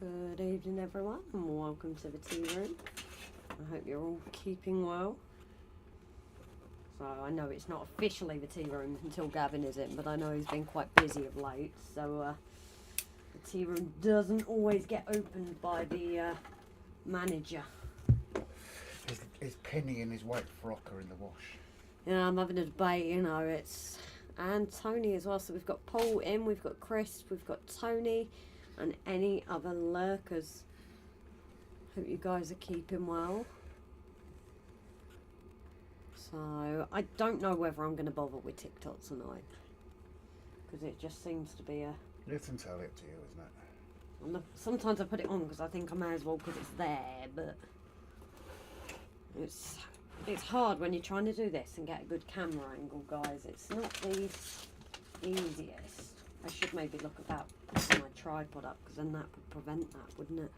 Good evening everyone and welcome to the tea room. I hope you're all keeping well. So I know it's not officially the tea room until Gavin is in, but I know he's been quite busy of late, so the tea room doesn't always get opened by the manager. His penny and his white frock are in the wash. Yeah, I'm having a debate, you know, and Tony as well, so we've got Paul in, we've got Chris, we've got Tony, and any other lurkers. Hope you guys are keeping well. So, I don't know whether I'm going to bother with TikTok tonight. Because it just seems to be a... It's entirely up to you, isn't it? Sometimes I put it on because I think I may as well because it's there, but... It's hard when you're trying to do this and get a good camera angle, guys. It's not the easiest. I should maybe look about putting my tripod up because then that would prevent that, wouldn't it?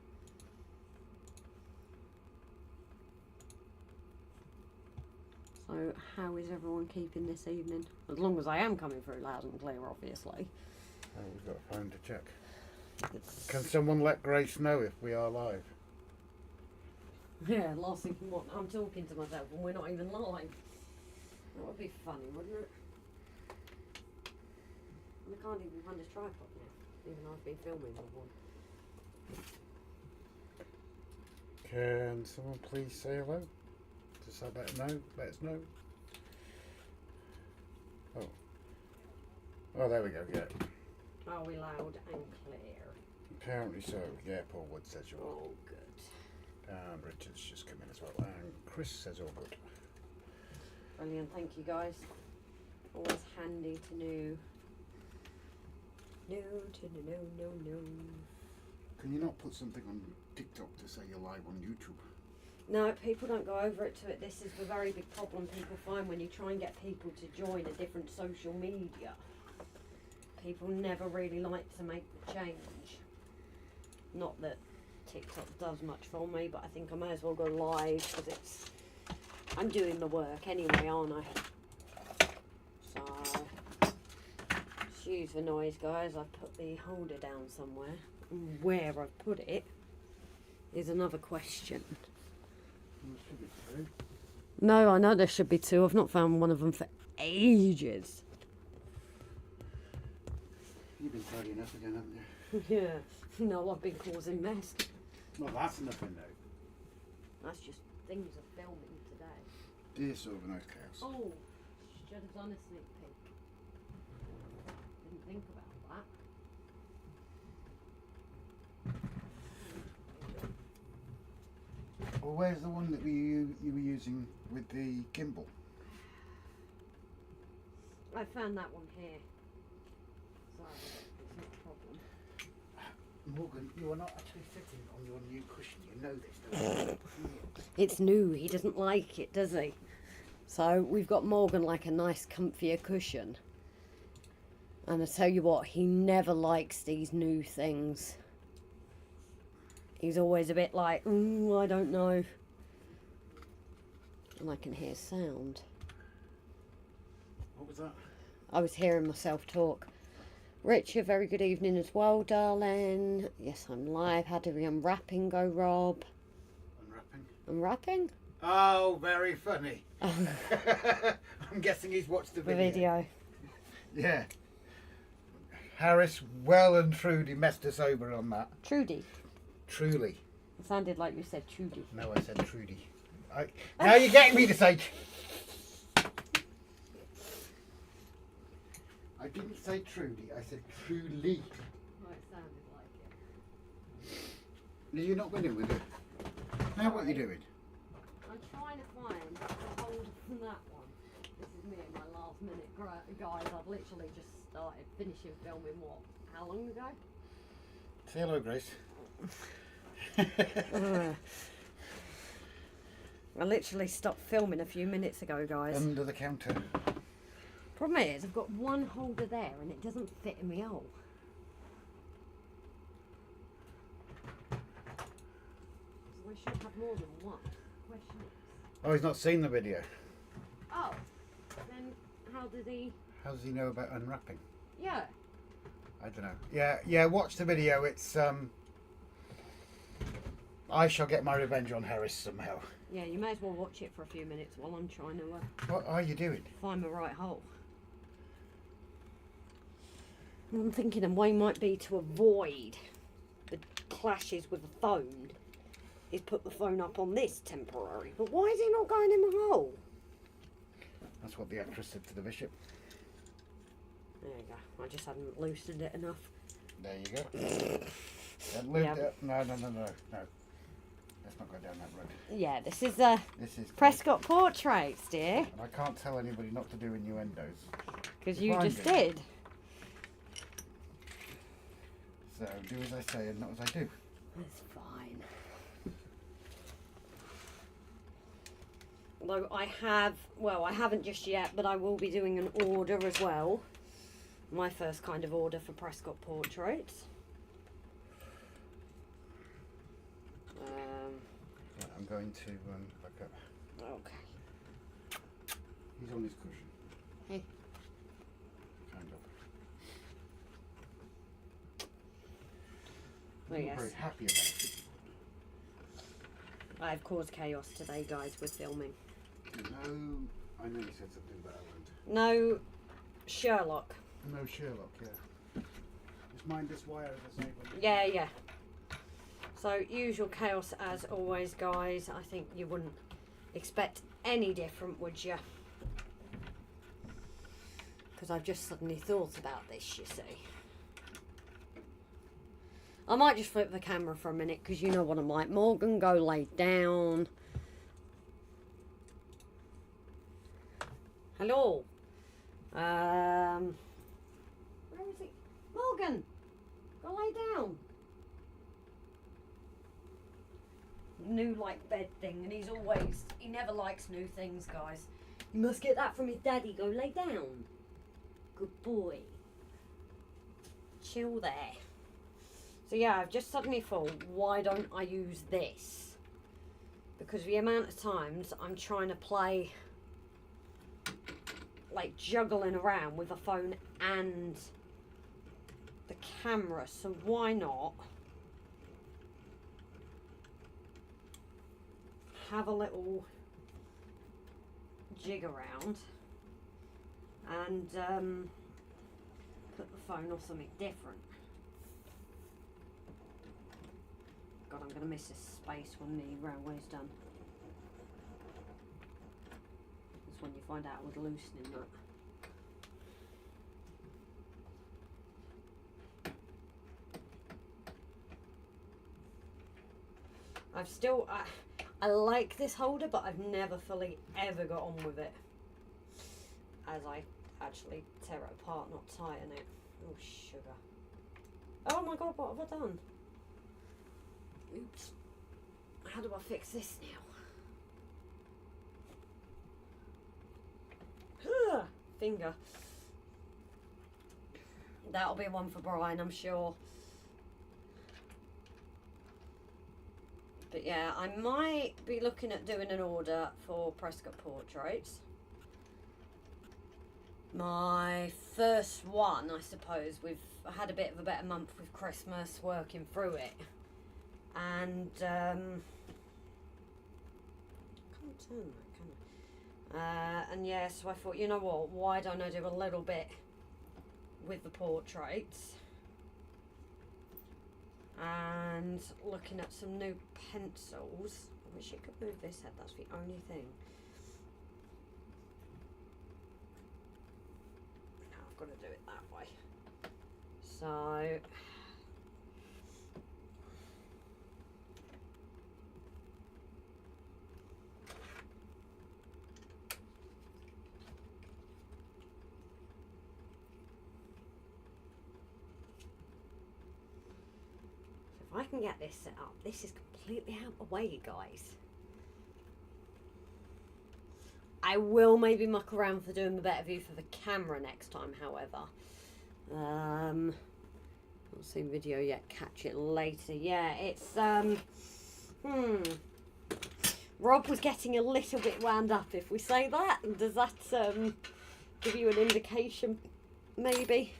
So, how is everyone keeping this evening? As long as I am coming through loud and clear, obviously. Oh, we've got a phone to check. Can someone let Grace know if we are live? Yeah, last thing what I'm talking to myself and we're not even live. That would be funny, wouldn't it? And I can't even find this tripod now, even though I've been filming with one. Can someone please say hello? Just let us know. Oh, there we go, yeah. Are we loud and clear? Apparently so, yeah, Paul Wood says you're all. Oh, good. And Richard's just come in as well, and Chris says all good. Brilliant, thank you guys. Always handy to know. No. Can you not put something on TikTok to say you're live on YouTube? No, people don't go over it to it. This is the very big problem people find when you try and get people to join a different social media. People never really like to make the change. Not that TikTok does much for me, but I think I may as well go live because I'm doing the work anyway, aren't I? So, excuse the noise, guys. I put the holder down somewhere. Where I put it is another question. No, I know there should be two. I've not found one of them for ages. You've been tidying up again, haven't you? Yeah. No, I've been causing mess. Well, that's nothing new. That's just things of filming today. Disorganised chaos. Oh, should have done a sneak peek. Didn't think about that. Well, where's the one that you were using with the gimbal? I found that one here. So, it's not a problem. Morgan, you are not actually sitting on your new cushion. You know this, don't you? It's new. He doesn't like it, does he? So we've got Morgan like a nice comfier cushion. And I tell you what, he never likes these new things. He's always a bit like, ooh, I don't know. And I can hear sound. What was that? I was hearing myself talk. Richard, very good evening as well, darling. Yes, I'm live. How did the unwrapping go, Rob? Unwrapping? Unwrapping? Oh, very funny. I'm guessing he's watched the The video. video. Yeah. Harris well and truly messed us over on that. Trudy. Truly. It sounded like you said Trudy. No, I said Trudy. Now you're getting me to say... I didn't say Trudy, I said Truly. Well, it sounded like it. Are you not winning with it? Now what are you doing? I'm trying to find the hold from that one. This is me at my last minute, guys. I've literally just started finishing filming how long ago? Say hello, Grace. I literally stopped filming a few minutes ago, guys. Under the counter. Problem is, I've got one holder there and it doesn't fit in my hole. So I should have more than one. Question is... Oh, he's not seen the video. Oh, then how did he... How does he know about unwrapping? Yeah. I don't know. Yeah, watch the video. It's I shall get my revenge on Harris somehow. Yeah, you may as well watch it for a few minutes while I'm trying to What are you doing? find the right hole. What I'm thinking a way might be to avoid the clashes with the phone is put the phone up on this temporary. But why is it not going in the hole? That's what the actress said to the bishop. There you go. I just hadn't loosened it enough. There you go. Yeah. No. Let's not go down that road. Yeah, this is This is Prescott Portraits, dear. And I can't tell anybody not to do innuendos. Because you Fine, just dear. did. So do as I say and not as I do. That's fine. Although I haven't just yet, but I will be doing an order as well. My first kind of order for Prescott Portraits. Right, I'm going to back up. Okay. He's on his cushion. Hey. Kind of. Well, I'm yes. not very happy about it. I've caused chaos today, guys, with filming. No, I know you said something about Ireland. No Sherlock. No Sherlock, yeah. Just mind this wire as I say. Yeah. So, usual chaos as always, guys. I think you wouldn't expect any different, would you? Because I've just suddenly thought about this, you see. I might just flip the camera for a minute, because you know what I'm like. Morgan, go lay down. Hello. Where is he? Morgan, go lay down. New bed thing, and he never likes new things, guys. You must get that from his daddy. Go lay down. Good boy. Chill there. So yeah, I've just suddenly thought, why don't I use this? Because the amount of times I'm trying to play, juggling around with the phone and the camera, so why not have a little jig around and put the phone on something different. God, I'm going to miss this space when the railway's done. That's when you find out with loosening that. I like this holder, but I've never fully ever got on with it as I actually tear it apart, not tighten it. Oh, sugar. Oh my God, what have I done? Oops. How do I fix this now? Ugh, finger. That'll be one for Brian, I'm sure. But yeah, I might be looking at doing an order for Prescott Portraits. My first one, I suppose. I had a bit of a better month with Christmas, working through it. And, can't turn that, can I? And yeah, so I thought, you know what, why don't I do a little bit with the portraits? And looking at some new pencils. I wish it could move this head, that's the only thing. No, I've got to do it that way. So if I can get this set up, this is completely out of the way, guys. I will maybe muck around for doing the better view for the camera next time, however. Not seen video yet, catch it later. Yeah, it's, Rob was getting a little bit wound up, if we say that. Does that, give you an indication, maybe?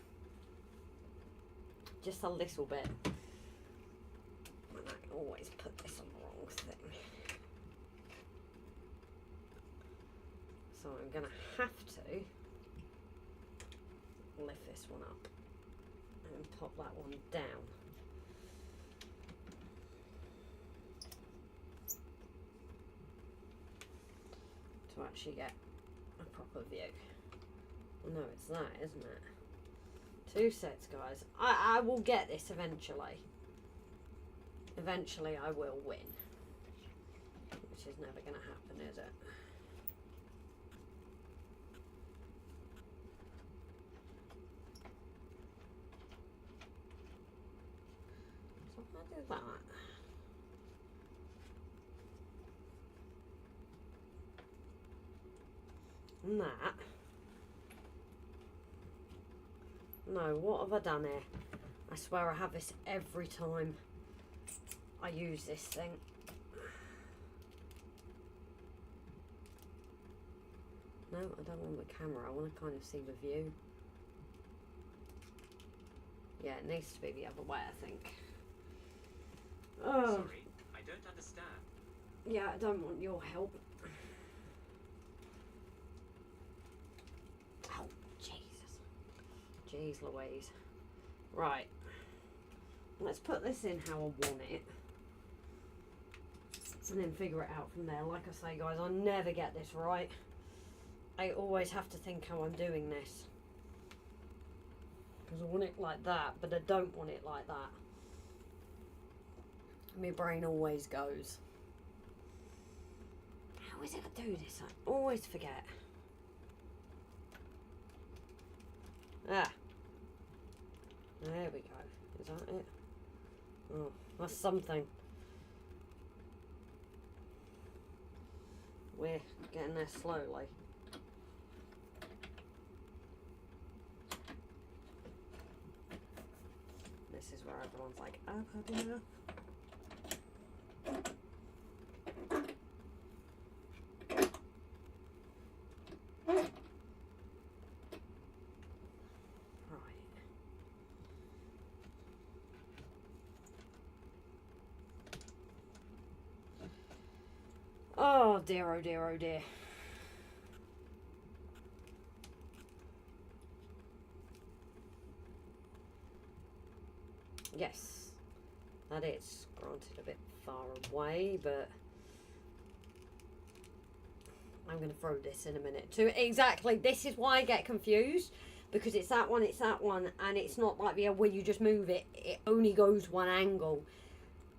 Just a little bit. And I always put this on the thing. So I'm going to have to lift this one up and pop that one down. To actually get a proper view. Well, no, it's that, isn't it? 2 sets, guys. I will get this eventually. Eventually I will win. Which is never going to happen, is it? So if I do that. And that. No, what have I done here? I swear I have this every time I use this thing. No, I don't want the camera. I want to kind of see the view. Yeah, it needs to be the other way, I think. Oh. Sorry, I don't understand. Yeah, I don't want your help. Oh, Jesus. Jeez Louise. Right. Let's put this in how I want it. And then figure it out from there. Like I say, guys, I never get this right. I always have to think how I'm doing this. Because I want it like that, but I don't want it like that. My brain always goes. How is it I do this? I always forget. Ah. There we go. Is that it? Oh, that's something. We're getting there slowly. This is where everyone's like, I've had enough. Oh dear, oh dear, oh dear. Yes, that is granted a bit far away, but I'm going to throw this in a minute too. Exactly, this is why I get confused, because it's that one, and it's not like the where you just move it, it only goes one angle.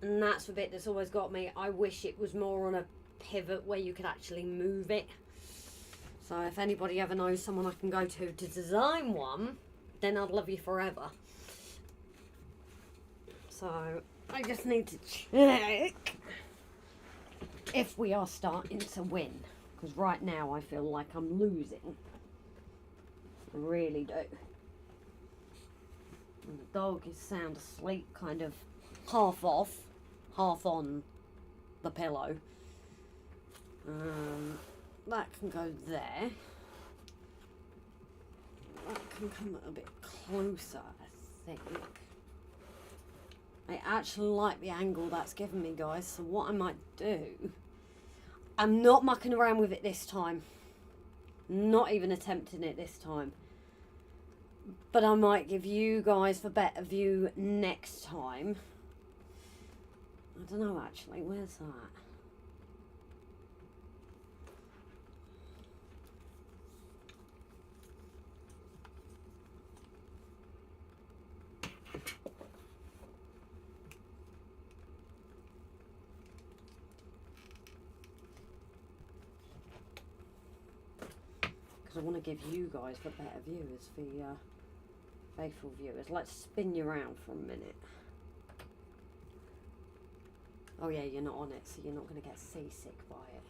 And that's the bit that's always got me. I wish it was more on a pivot where you could actually move it. So if anybody ever knows someone I can go to design one, then I'd love you forever. So I just need to check if we are starting to win, because right now I feel like I'm losing. I really do. And the dog is sound asleep, kind of half off, half on the pillow. That can go there. That can come a bit closer, I think. I actually like the angle that's given me, guys, so what I might do, I'm not mucking around with it this time. Not even attempting it this time. But I might give you guys the better view next time. I don't know, actually, where's that? Because I want to give you guys the better viewers, the faithful viewers. Let's spin you around for a minute. Oh yeah, you're not on it, so you're not going to get seasick by it.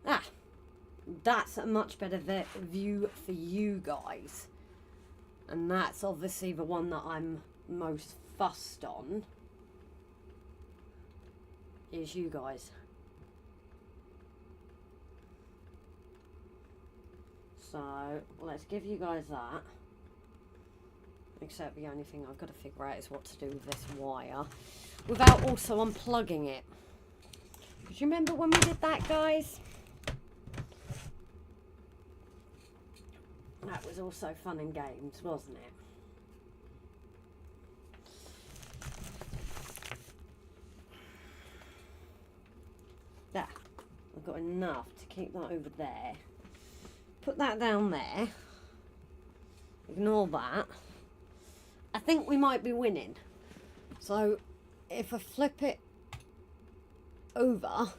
Ah, that's a much better view for you guys. And that's obviously the one that I'm most fussed on. is you guys. So let's give you guys that. Except the only thing I've got to figure out is what to do with this wire without also unplugging it. Because you remember when we did that, guys? That was also fun and games, wasn't it? There. I've got enough to keep that over there. Put that down there. Ignore that. I think we might be winning. So, if I flip it over,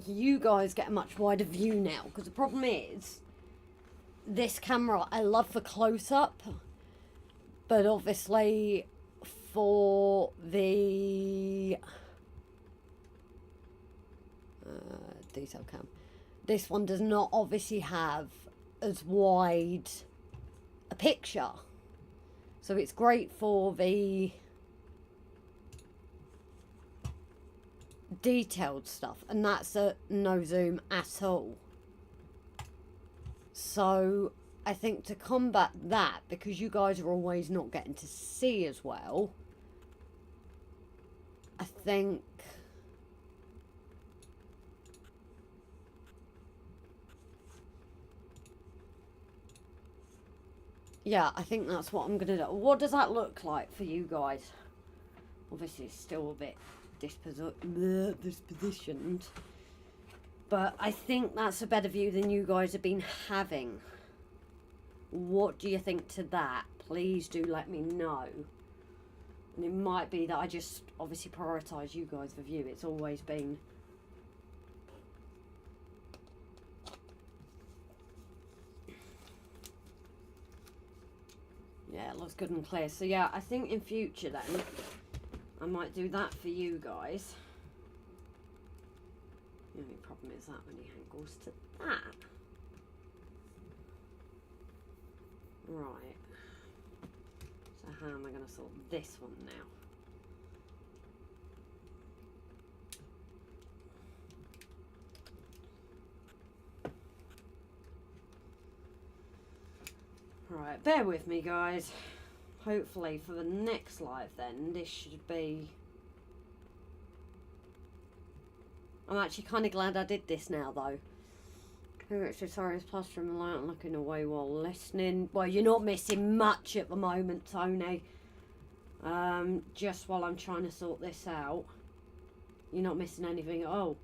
you guys get a much wider view now. Because the problem is, this camera I love for close-up, but obviously for the detail cam, this one does not obviously have as wide a picture. So it's great for the detailed stuff, and that's a no zoom at all. So I think to combat that, because you guys are always not getting to see as well, I think yeah, I think that's what I'm going to do. What does that look like for you guys? Obviously, it's still a bit dispositioned. But I think that's a better view than you guys have been having. What do you think to that? Please do let me know. And it might be that I just obviously prioritise you guys for view. It's always been... Yeah, it looks good and clear. So yeah, I think in future then, I might do that for you guys. The only problem is that when he angles to that. Right. So how am I going to sort this one now? Right, bear with me guys. Hopefully for the next live then, this should be... I'm actually kind of glad I did this now though. Who actually sorry is plastering the light and looking away while listening. Well, you're not missing much at the moment, Tony. Just while I'm trying to sort this out. You're not missing anything at all.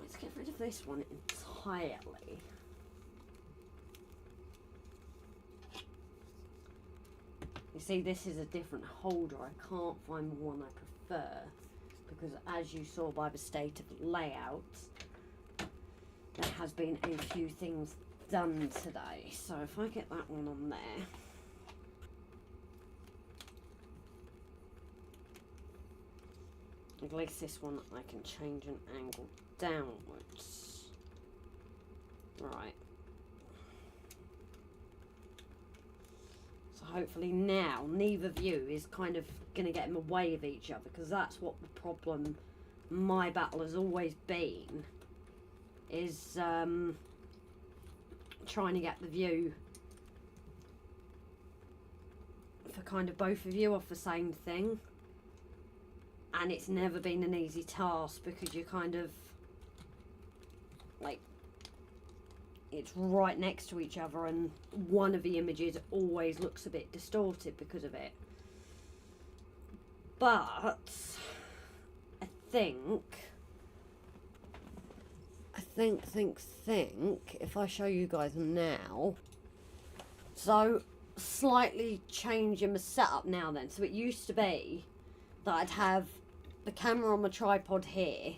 Let's get rid of this one entirely. You see, this is a different holder. I can't find the one I prefer because, as you saw by the state of the layout, there has been a few things done today. So if I get that one on there, at least this one I can change an angle downwards. Right. Hopefully now neither view is kind of going to get in the way of each other, because that's what the problem my battle has always been, is trying to get the view for kind of both of you off the same thing, and it's never been an easy task because you kind of like it's right next to each other and one of the images always looks a bit distorted because of it. But I think if I show you guys now, so slightly changing the setup now then. So it used to be that I'd have the camera on the tripod here,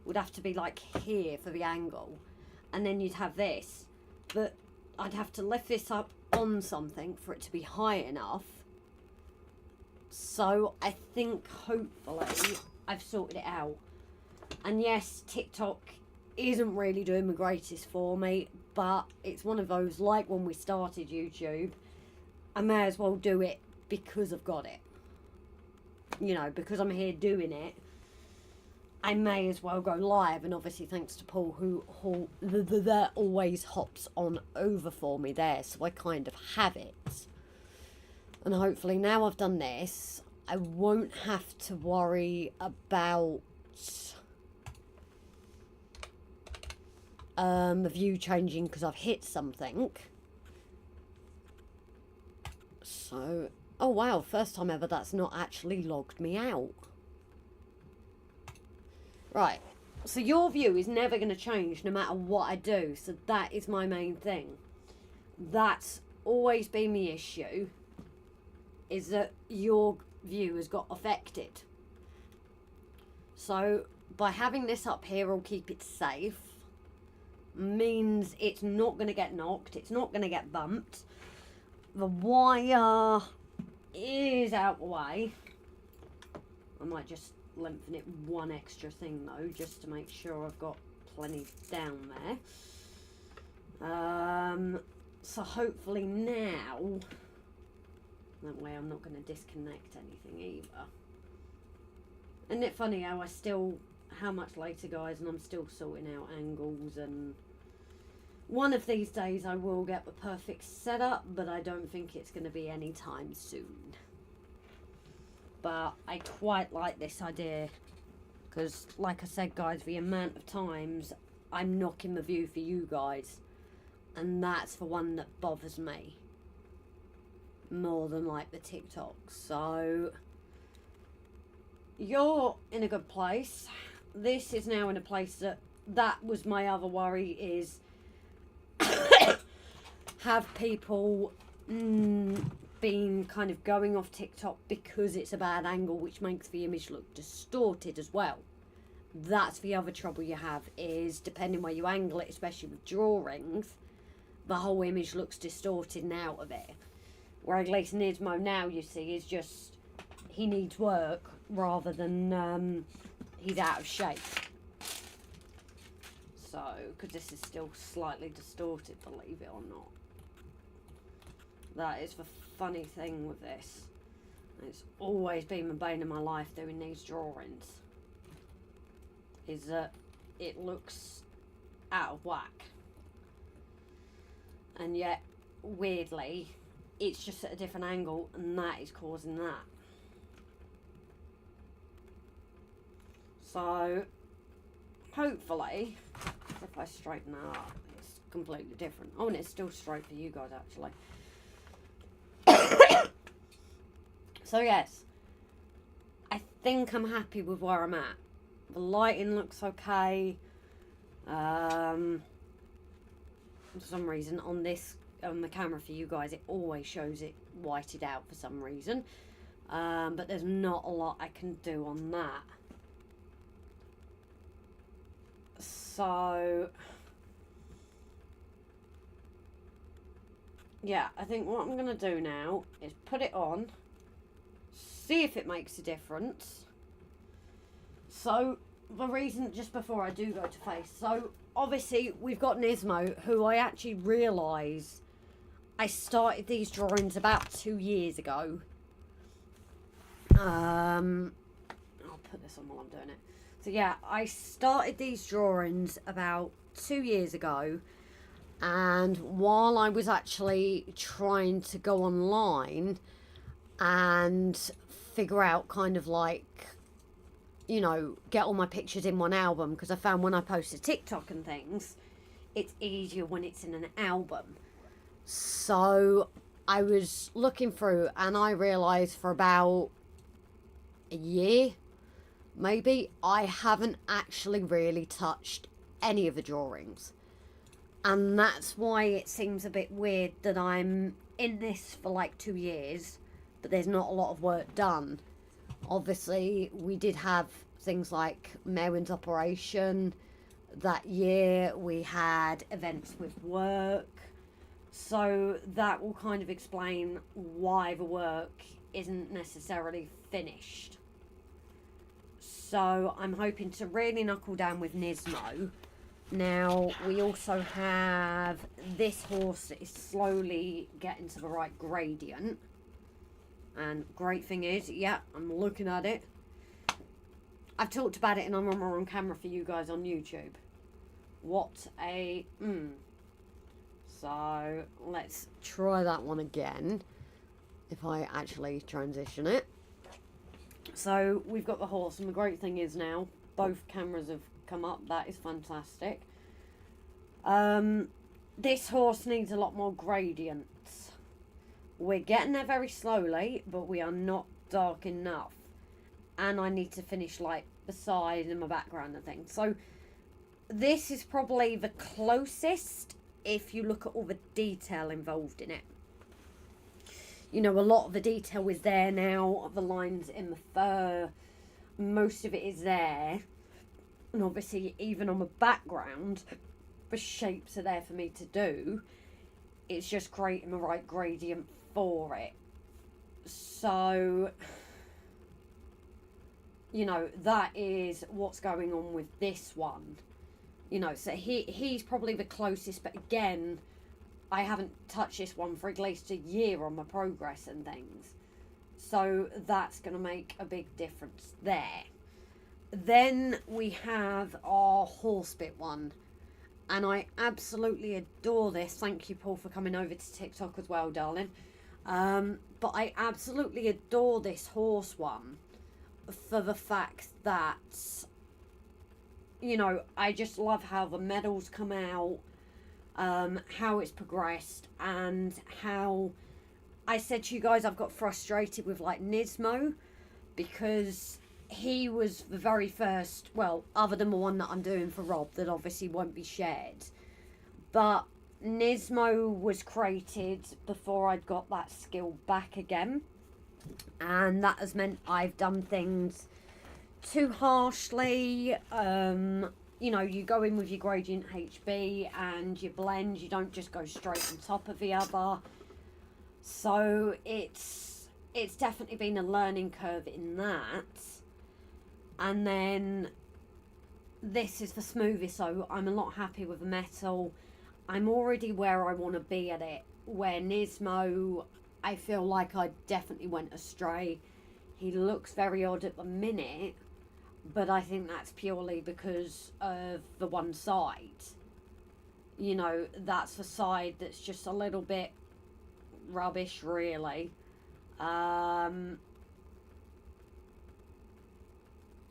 would have to be like here for the angle, and then you'd have this, but I'd have to lift this up on something for it to be high enough. So I think hopefully I've sorted it out. And yes, TikTok isn't really doing the greatest for me, but it's one of those, like when we started YouTube, I may as well do it because I've got it. You know, because I'm here doing it, I may as well go live. And obviously thanks to Paul, who always hops on over for me there, so I kind of have it. And hopefully now I've done this, I won't have to worry about the view changing because I've hit something. So, oh wow, first time ever that's not actually logged me out. Right, so your view is never going to change no matter what I do, so that is my main thing. That's always been the issue, is that your view has got affected. So by having this up here, I'll keep it safe. Means it's not going to get knocked, it's not going to get bumped. The wire is out the way. I might just lengthen it one extra thing though, just to make sure I've got plenty down there. So hopefully now, that way I'm not going to disconnect anything either. Isn't it funny how how much later, guys, and I'm still sorting out angles, and one of these days I will get the perfect setup, but I don't think it's going to be anytime soon. But I quite like this idea, because like I said, guys, the amount of times I'm knocking the view for you guys, and that's the one that bothers me more than like the TikToks. So you're in a good place. This is now in a place that was my other worry, is have people been kind of going off TikTok because it's a bad angle, which makes the image look distorted as well. That's the other trouble you have, is depending where you angle it, especially with drawings, the whole image looks distorted and out of it. Where at least Nismo now, you see, is just, he needs work rather than he's out of shape. So, because this is still slightly distorted, believe it or not. That is the funny thing with this. It's always been the bane of my life doing these drawings, is that it looks out of whack. And yet, weirdly, it's just at a different angle, and that is causing that. So, hopefully, if I straighten that up, it's completely different. Oh, and it's still straight for you guys, actually. So, yes, I think I'm happy with where I'm at. The lighting looks okay. For some reason, on the camera for you guys, it always shows it whited out for some reason. But there's not a lot I can do on that. So, yeah, I think what I'm going to do now is put it on, see if it makes a difference. So, the reason, just before I do go to face, so obviously we've got Nismo, who I actually realise I started these drawings about 2 years ago. I'll put this on while I'm doing it. So yeah, I started these drawings about 2 years ago, and while I was actually trying to go online and figure out kind of like, you know, get all my pictures in one album, because I found when I post a TikTok and things, it's easier when it's in an album. So I was looking through, and I realised for about a year, maybe, I haven't actually really touched any of the drawings. And that's why it seems a bit weird that I'm in this for like 2 years, but there's not a lot of work done. Obviously, we did have things like Merwin's operation. That year we had events with work. So that will kind of explain why the work isn't necessarily finished. So I'm hoping to really knuckle down with Nismo Now, we also have this horse that is slowly getting to the right gradient. And great thing is, yeah, I'm looking at it. I've talked about it and I'm on camera for you guys on YouTube. What a... So, let's try that one again. If I actually transition it. So, we've got the horse, and the great thing is now, both cameras have come up. That is fantastic. This horse needs a lot more gradients. We're getting there very slowly, but we are not dark enough. And I need to finish, like, the side and my background and things. So, this is probably the closest if you look at all the detail involved in it. You know, a lot of the detail is there now. The lines in the fur, most of it is there. And obviously, even on the background, the shapes are there for me to do. It's just creating the right gradient for it. So, you know, that is what's going on with this one. You know, so he's probably the closest, but again, I haven't touched this one for at least a year on my progress and things. So that's going to make a big difference there. Then we have our horse bit one. And I absolutely adore this. Thank you, Paul, for coming over to TikTok as well, darling. But I absolutely adore this horse one for the fact that, you know, I just love how the medals come out. How it's progressed, and how I said to you guys I've got frustrated with like Nismo, because he was the very first, well, other than the one that I'm doing for Rob that obviously won't be shared, but Nismo was created before I'd got that skill back again, and that has meant I've done things too harshly. You know, you go in with your gradient HB and you blend, you don't just go straight on top of the other. So it's definitely been a learning curve in that. And then this is the smoothest, so I'm a lot happy with the metal. I'm already where I want to be at it. Where Nismo, I feel like I definitely went astray. He looks very odd at the minute. But I think that's purely because of the one side. You know, that's the side that's just a little bit rubbish, really. You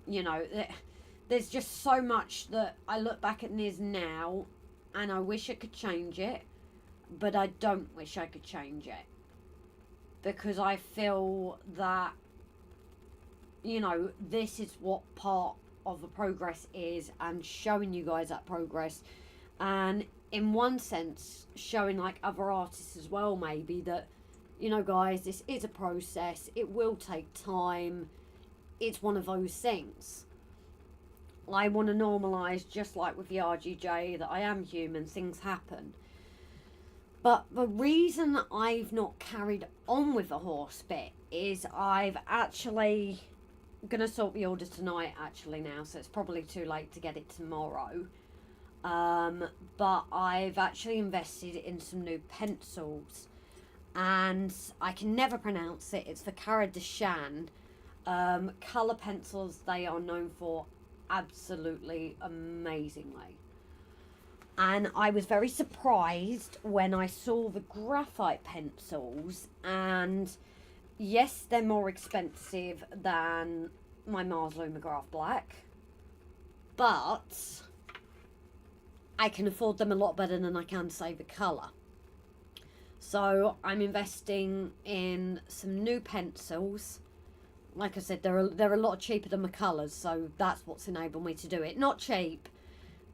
know, there's just so much that I look back at Niz now and I wish I could change it. But I don't wish I could change it. Because I feel that, you know, this is what part of the progress is, and showing you guys that progress, and in one sense showing like other artists as well, maybe, that, you know, guys, this is a process, it will take time, it's one of those things. I want to normalise, just like with the RGJ, that I am human, things happen. But the reason I've not carried on with the horse bit is I've actually gonna sort the order tonight actually now, so it's probably too late to get it tomorrow. But I've actually invested in some new pencils, and I can never pronounce it. It's the Cara de Shan colour pencils. They are known for absolutely amazingly. And I was very surprised when I saw the graphite pencils, and yes, they're more expensive than my Mars Lumograph Black, but I can afford them a lot better than I can save the colour. So I'm investing in some new pencils. Like I said, they're a lot cheaper than the colours, so that's what's enabled me to do it. Not cheap,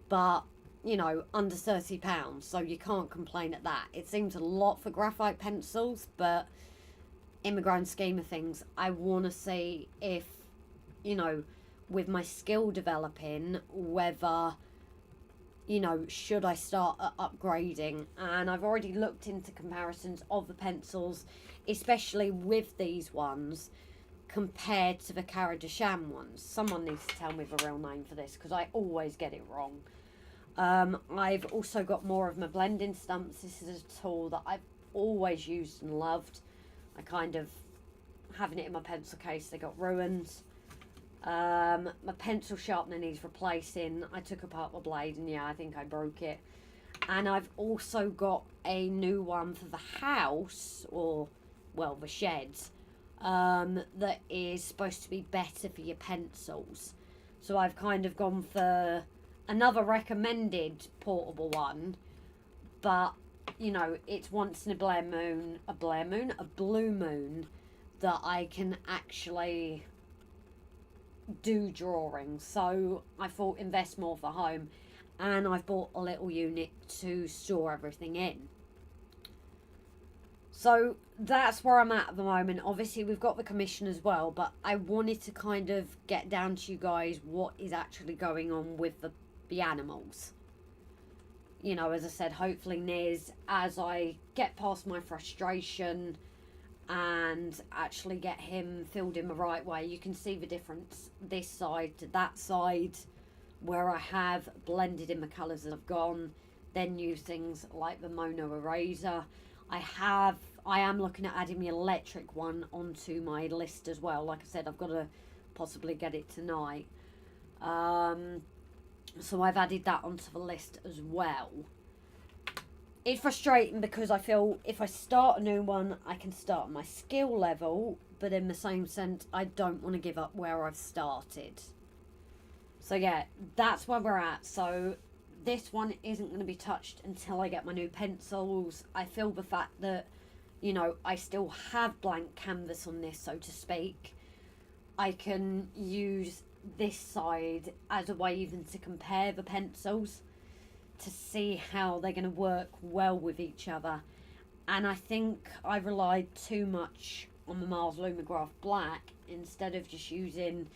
but, you know, under £30, so you can't complain at that. It seems a lot for graphite pencils, but in the grand scheme of things, I want to see if, you know, with my skill developing, whether, you know, should I start upgrading. And I've already looked into comparisons of the pencils, especially with these ones, compared to the Cara de Sham ones. Someone needs to tell me the real name for this, because I always get it wrong. I've also got more of my blending stumps. This is a tool that I've always used and loved. I kind of, having it in my pencil case, they got ruined. My pencil sharpener needs replacing. I took apart my blade and yeah, I think I broke it. And I've also got a new one for the house, or, well, the sheds, that is supposed to be better for your pencils. So I've kind of gone for another recommended portable one, but, you know, it's once in a blue moon, that I can actually do drawings. So I thought invest more for home, and I've bought a little unit to store everything in. So that's where I'm at the moment. Obviously we've got the commission as well, but I wanted to kind of get down to you guys what is actually going on with the animals. You know, as I said, hopefully Niz, as I get past my frustration and actually get him filled in the right way, you can see the difference this side to that side, where I have blended in the colours that have gone, then use things like the mono eraser. I am looking at adding the electric one onto my list as well. Like I said, I've got to possibly get it tonight. So I've added that onto the list as well. It's frustrating because I feel if I start a new one, I can start at my skill level, but in the same sense, I don't want to give up where I've started. So yeah, that's where we're at. So this one isn't going to be touched until I get my new pencils. I feel the fact that, you know, I still have blank canvas on this, so to speak. I can use this side as a way even to compare the pencils to see how they're going to work well with each other. And I think I relied too much on the Mars Lumograph Black instead of just using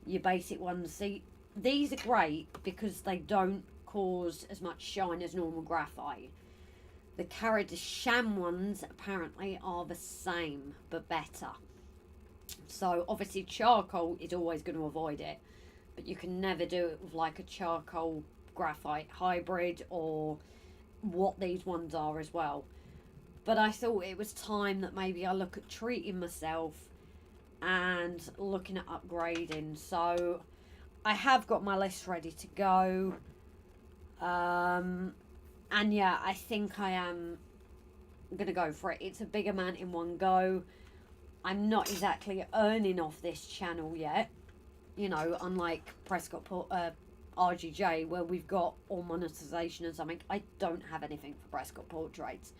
your basic ones. See, these are great because they don't cause as much shine as normal graphite. The Carré de Cham ones apparently are the same but better. So obviously charcoal is always going to avoid it, but you can never do it with like a charcoal graphite hybrid or what these ones are as well. But I thought it was time that maybe I look at treating myself and looking at upgrading. So I have got my list ready to go. And yeah, I think I am going to go for it. It's a big amount in one go. I'm not exactly earning off this channel yet. You know, unlike Prescott RGJ, where we've got all monetization and something. I don't have anything for Prescott Portraits.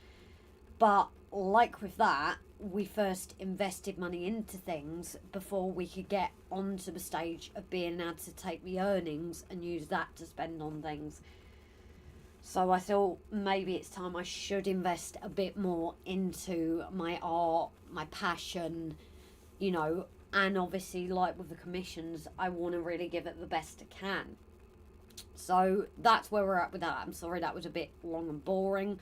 But like with that, we first invested money into things before we could get onto the stage of being able to take the earnings and use that to spend on things. So I thought maybe it's time I should invest a bit more into my art, my passion, you know, and obviously like with the commissions, I want to really give it the best I can. So that's where we're at with that. I'm sorry that was a bit long and boring,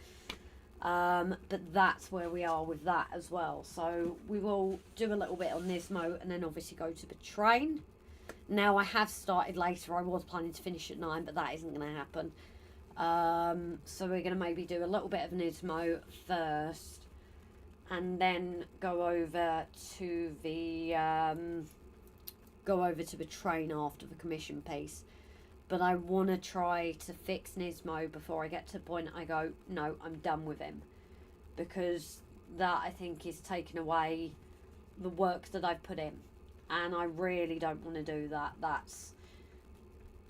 but that's where we are with that as well. So we will do a little bit on Nismo and then obviously go to the train. Now I have started later. I was planning to finish at 9, but that isn't going to happen. So we're going to maybe do a little bit of Nismo first and then go over to the train after the commission piece. But I want to try to fix Nismo before I get to the point I go, no, I'm done with him. Because that, I think, is taking away the work that I've put in. And I really don't want to do that.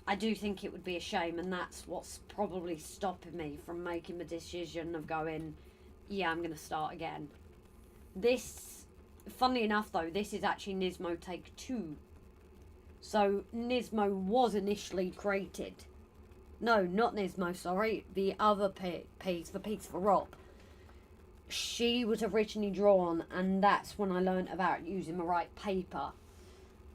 I do think it would be a shame, and that's what's probably stopping me from making the decision of going, yeah, I'm going to start again. This, funnily enough though, this is actually Nismo Take 2. So Nismo was initially created. No, not Nismo, sorry. The other piece, the piece for Rob. She was originally drawn, and that's when I learnt about using the right paper.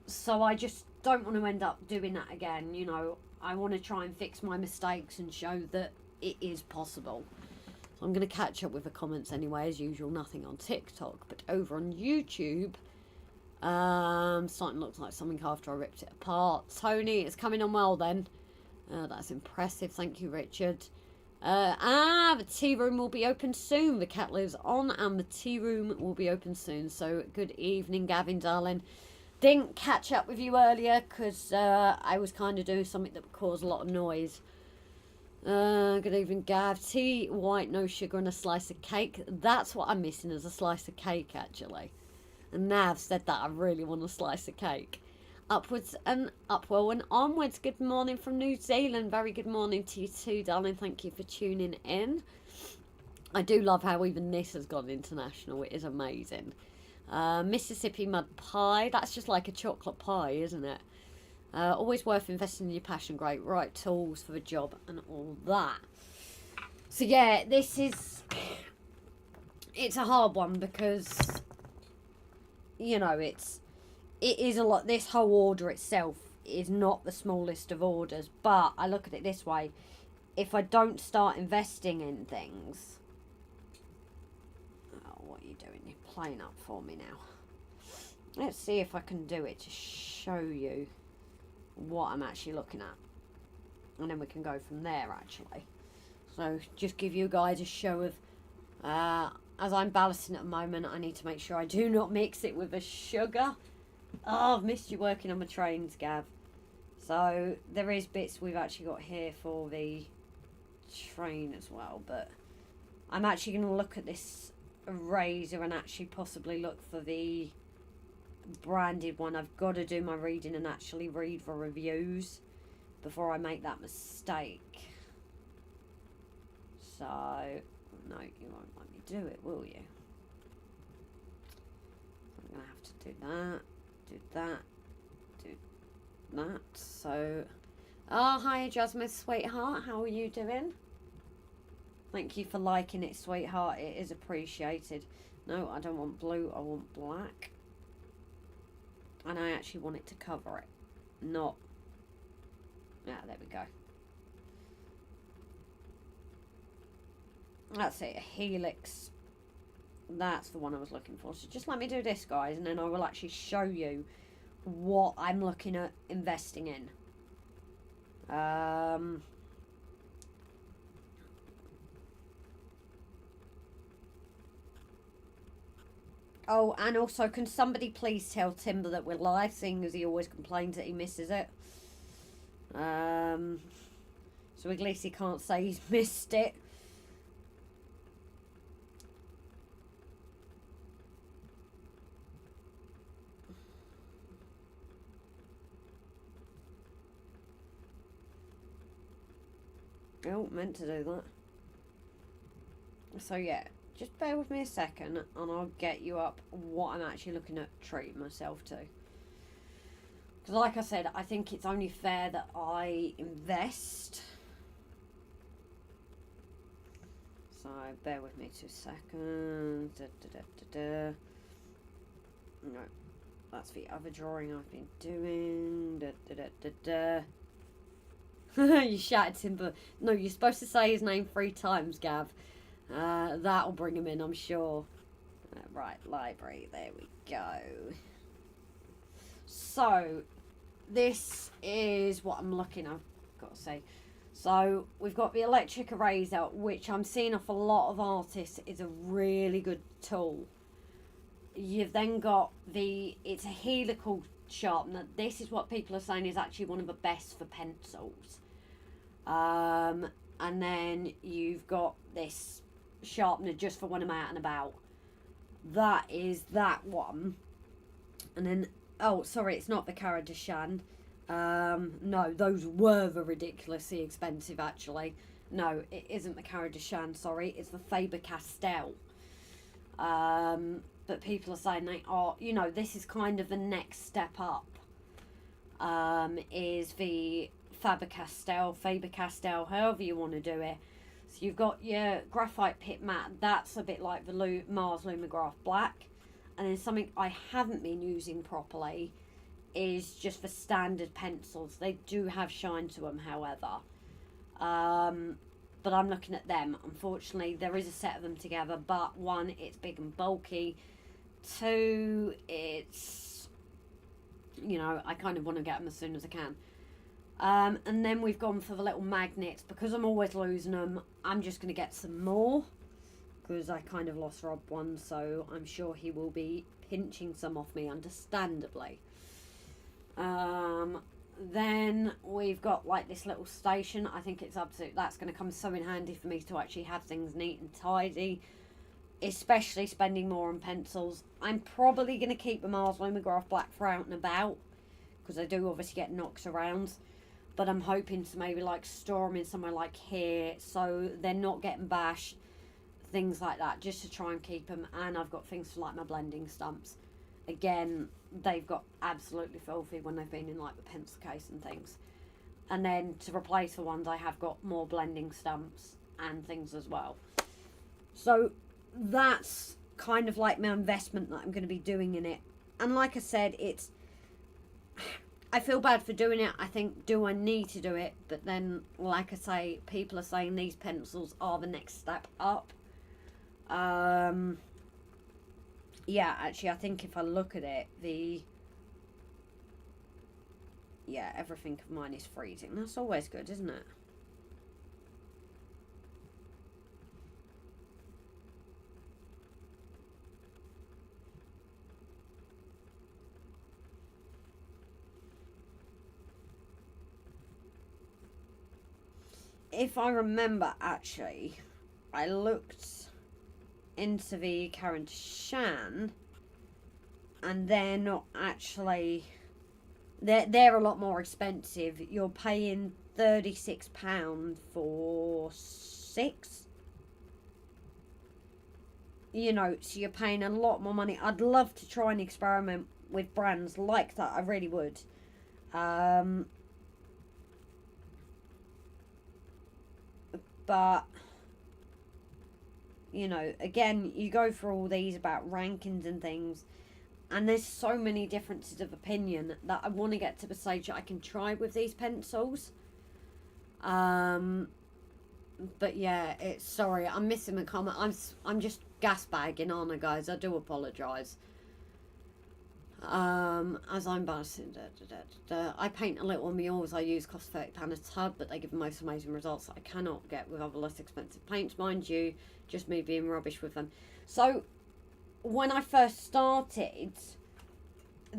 So I just don't want to end up doing that again. You know, I want to try and fix my mistakes and show that it is possible. So I'm going to catch up with the comments anyway, as usual. Nothing on TikTok, but over on YouTube, starting to look like something after I ripped it apart. Tony, it's coming on well then. That's impressive. Thank you, Richard. The tea room will be open soon. The cat lives on and the tea room will be open soon. So good evening, Gavin, darling. Didn't catch up with you earlier because I was kind of doing something that would cause a lot of noise. Good evening, Gav. Tea, white, no sugar and a slice of cake. That's what I'm missing, is a slice of cake, actually. And Nav said that I really want a slice of cake. Upwards and upwell and onwards. Good morning from New Zealand. Very good morning to you too, darling. Thank you for tuning in. I do love how even this has gone international. It is amazing. Mississippi mud pie. That's just like a chocolate pie, isn't it? Always worth investing in your passion. Great. Right tools for the job and all that. So yeah, it's a hard one because, you know, it is a lot. This whole order itself is not the smallest of orders, but I look at it this way. If I don't start investing in things... Oh, what are you doing? You're playing up for me now. Let's see if I can do it to show you what I'm actually looking at. And then we can go from there, actually. So, just give you guys a show of... as I'm ballasting at the moment, I need to make sure I do not mix it with a sugar. Oh, I've missed you working on my trains, Gav. So, there is bits we've actually got here for the train as well. But I'm actually going to look at this razor and actually possibly look for the branded one. I've got to do my reading and actually read the reviews before I make that mistake. So, no, you won't let me do it, will you? I'm going to have to do that. Do that, do that. So, oh, hi, Jasmine, sweetheart. How are you doing? Thank you for liking it, sweetheart. It is appreciated. No, I don't want blue. I want black. And I actually want it to cover it. Not... Yeah, there we go. That's it, a helix. That's the one I was looking for. So just let me do this, guys, and then I will actually show you what I'm looking at investing in. Oh, and also, can somebody please tell Timber that we're live, seeing as he always complains that he misses it. So at least he can't say he's missed it. Oh, meant to do that. So yeah, just bear with me a second and I'll get you up what I'm actually looking at treating myself to. Because like I said, I think it's only fair that I invest. So bear with me 2 seconds. No, that's the other drawing I've been doing. You shouted Timber. No, you're supposed to say his name 3 times, Gav. That'll bring him in, I'm sure. Right, library. There we go. So, this is what I'm looking at, I've got to say. So, we've got the electric eraser, which I'm seeing off a lot of artists is a really good tool. You've then got it's a helical sharpener. This is what people are saying is actually one of the best for pencils. And then you've got this sharpener just for when I'm out and about. That is that one. And then, oh, sorry, it's not the Cara Deshan. No, those were the ridiculously expensive, actually. No, it isn't the Cara Deshan, sorry. It's the Faber-Castell. But people are saying they are, you know, this is kind of the next step up. Is the Faber-Castell, however you want to do it. So you've got your graphite pit matte. That's a bit like the Mars Lumograph Black. And then something I haven't been using properly is just for standard pencils. They do have shine to them, however. But I'm looking at them. Unfortunately, there is a set of them together. But 1, it's big and bulky. 2, it's... You know, I kind of want to get them as soon as I can. And then we've gone for the little magnets. Because I'm always losing them, I'm just going to get some more. Because I kind of lost Rob one, so I'm sure he will be pinching some off me, understandably. Then we've got like this little station. I think it's that's going to come so in handy for me to actually have things neat and tidy, especially spending more on pencils. I'm probably going to keep the Mars Lumograph Black for out and about, because I do obviously get knocks around, but I'm hoping to maybe like store them in somewhere like here so they're not getting bashed, things like that, just to try and keep them. And I've got things for like my blending stumps. Again, they've got absolutely filthy when they've been in like the pencil case and things. And then to replace the ones, I have got more blending stumps and things as well. So that's kind of like my investment that I'm going to be doing in it. And like I said, I feel bad for doing it. I think, do I need to do it? But then, like I say, people are saying these pencils are the next step up. Yeah, actually, I think if I look at it, everything of mine is freezing. That's always good, isn't it? If I remember, actually, I looked into the Karen Shan, and they're not actually, they're a lot more expensive. You're paying £36 for 6, you know, so you're paying a lot more money. I'd love to try and experiment with brands like that, I really would. But you know, again, you go through all these about rankings and things, and there's so many differences of opinion that I want to get to the stage that I can try with these pencils. But yeah, sorry, I'm missing a comment. I'm just gas bagging, aren't I, guys? I do apologise. As I'm balancing, I paint a little on murals. I use cost £30 a tub, but they give the most amazing results that I cannot get with other less expensive paints, mind you. Just me being rubbish with them. So when I first started,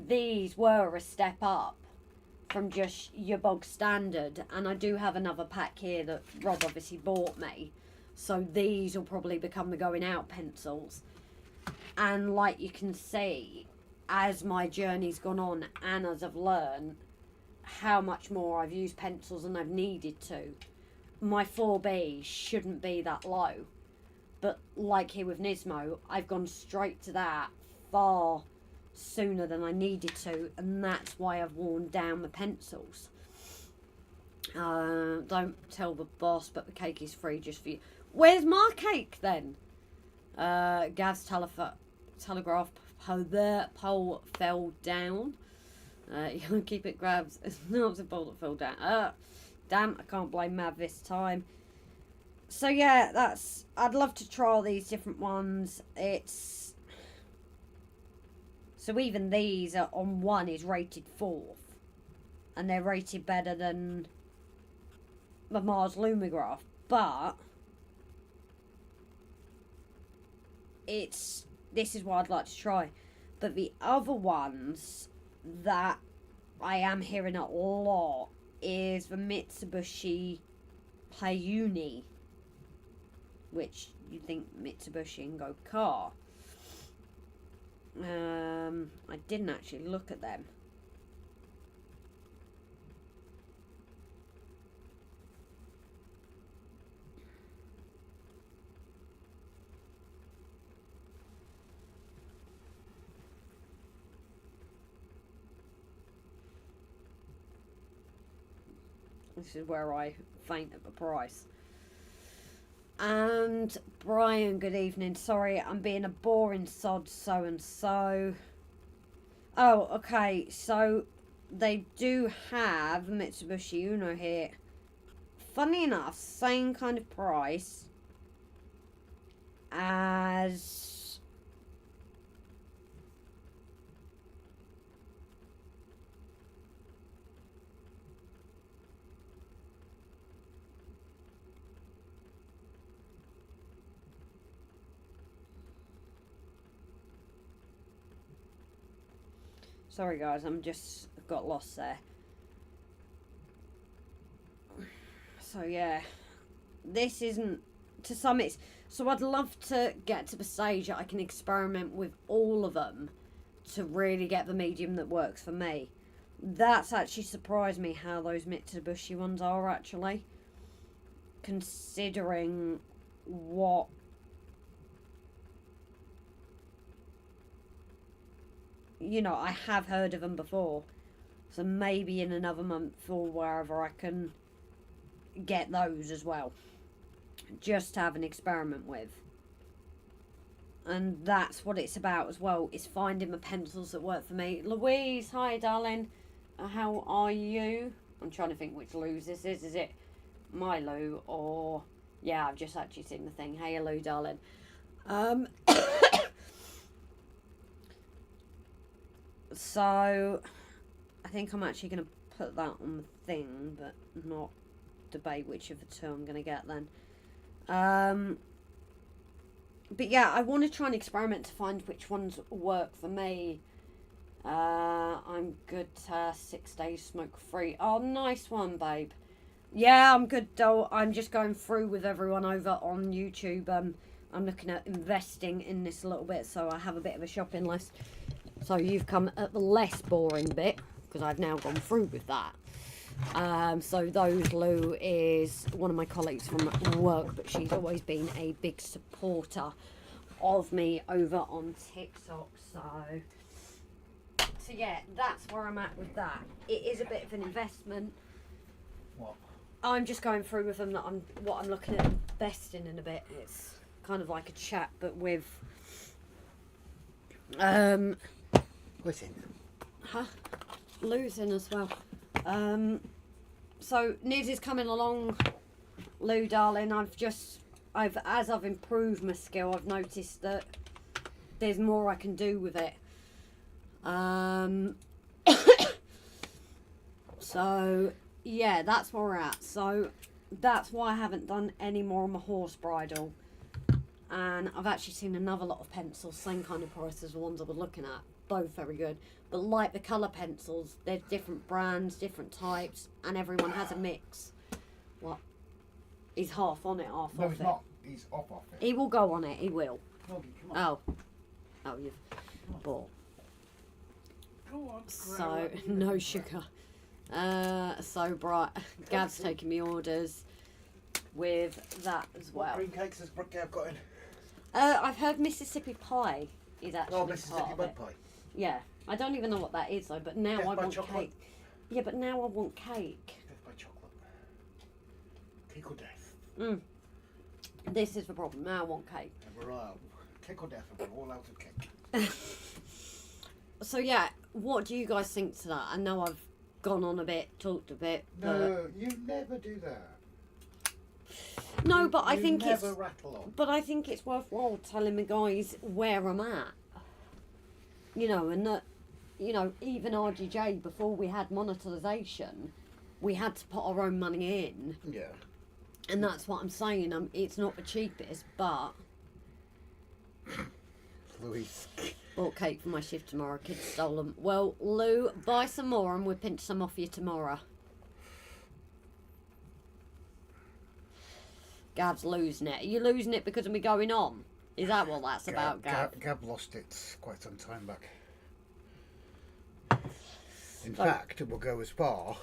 these were a step up from just your bog standard, and I do have another pack here that Rob obviously bought me, so these will probably become the going out pencils. And like you can see, as my journey's gone on and as I've learned how much more I've used pencils than I've needed to, my 4B shouldn't be that low. But like here with Nismo, I've gone straight to that far sooner than I needed to, and that's why I've worn down the pencils. Don't tell the boss, but the cake is free just for you. Where's my cake then? Gav's telegraph pole fell down. You gotta keep it grabs. It's not a pole that fell down. Damn, I can't blame Mav this time. So yeah, I'd love to try all these different ones. So even these are on one is rated 4th, and they're rated better than the Mars Lumograph, but this is what I'd like to try. But the other ones that I am hearing a lot is the Mitsubishi Payuni, which you think Mitsubishi and go car. I didn't actually look at them. This is where I faint at the price. And Brian, good evening. Sorry, I'm being a boring sod so and so. Oh, okay. So they do have Mitsubishi Uno here. Funny enough, same kind of price as Sorry guys, I'm just got lost there. So yeah, this isn't, to some it's, so I'd love to get to the stage that I can experiment with all of them to really get the medium that works for me. That's actually surprised me how those Mitsubishi ones are actually, considering what I have heard of them before. So maybe in another month or wherever I can get those as well, just to have an experiment with. And that's what it's about as well, is finding the pencils that work for me. Louise, hi darling, how are you? I'm trying to think which Lou's this is. Is it my Lou or, yeah, I've just actually seen the thing. Hey Lou darling. So I think I'm actually going to put that on the thing, but not debate which of the two I'm going to get then. But yeah, I want to try and experiment to find which ones work for me. I'm good 6 days smoke free. Oh, nice one, babe. Yeah, I'm good though. I'm just going through with everyone over on YouTube. I'm looking at investing in this a little bit, so I have a bit of a shopping list. So you've come at the less boring bit, because I've now gone through with that. So those, Lou is one of my colleagues from work, but she's always been a big supporter of me over on TikTok. So yeah, that's where I'm at with that. It is a bit of an investment. What? I'm just going through with them what I'm looking at investing in a bit. It's kind of like a chat, but with What's in? Lou's in as well. So Niz is coming along, Lou darling. As I've improved my skill, I've noticed that there's more I can do with it. So yeah, that's where we're at. So that's why I haven't done any more on my horse bridle. And I've actually seen another lot of pencils, same kind of price as the ones I was looking at. Both very good. But like the colour pencils, there's different brands, different types, and everyone has a mix. What? He's half on it, half No, off he's it. not. He's off it. He will go on it, he will. Noggy, come on. Oh, you've bought. Go on. So, no sugar. So bright. Gav's taking me orders with that as well. What cream cakes has Gav got in? I've heard Mississippi pie is actually Oh, part Mississippi of mud it. pie. Yeah, I don't even know what that is though, but now Death I by want chocolate. cake. Yeah, but now I want cake. Death by chocolate. Cake or death. This is the problem. Now I want cake. And we're all cake or death, and we're all out of cake. So yeah, what do you guys think to that? I know I've gone on a bit, talked a bit. No, you never do that. No, but I You think never rattle on. But I think it's worthwhile telling the guys where I'm at. And that, even RGJ, before we had monetization, we had to put our own money in. Yeah. And that's what I'm saying. It's not the cheapest, but Louise. bought cake for my shift tomorrow. Kids stole them. Well, Lou, buy some more and we'll pinch some off you tomorrow. Gav's losing it. Are you losing it because of me going on? Is that what that's about, Gav? Gav lost it quite some time back. In fact, it will go as far.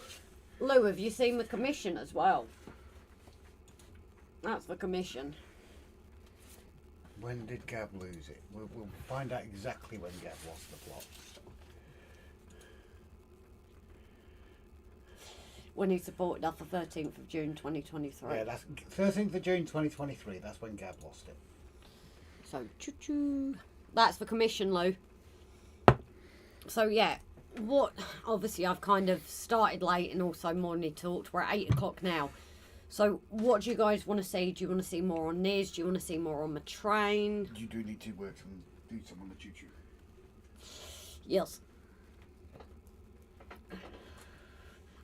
Lou, have you seen the commission as well? That's the commission. When did Gav lose it? We'll find out exactly when Gav lost the plot. When he supported us the 13th of June 2023. Yeah, that's 13th of June 2023. That's when Gav lost it. So, choo-choo. That's the commission, Lou. So, yeah. Obviously, I've kind of started late and also morning talked. We're at 8 o'clock now. So, what do you guys want to see? Do you want to see more on Niz? Do you want to see more on the train? You do need to work and do some on the choo-choo. Yes.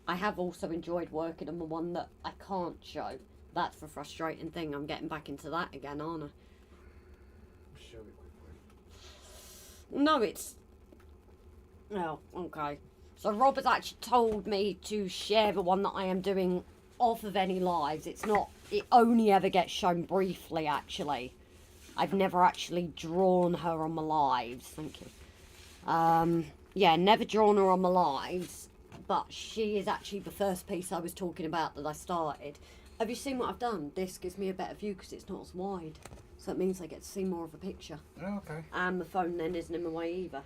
I have also enjoyed working on the one that I can't show. That's the frustrating thing. I'm getting back into that again, aren't I? Show it quickly. No, it's... Oh, okay. So Rob has actually told me to share the one that I am doing off of any lives. It's not, it only ever gets shown briefly, actually. I've never actually drawn her on my lives. Thank you. Yeah, never drawn her on my lives, but she is actually the first piece I was talking about that I started. Have you seen what I've done? This gives me a better view because it's not as wide. So that means I get to see more of a picture. Oh, okay. And the phone then isn't in my way either.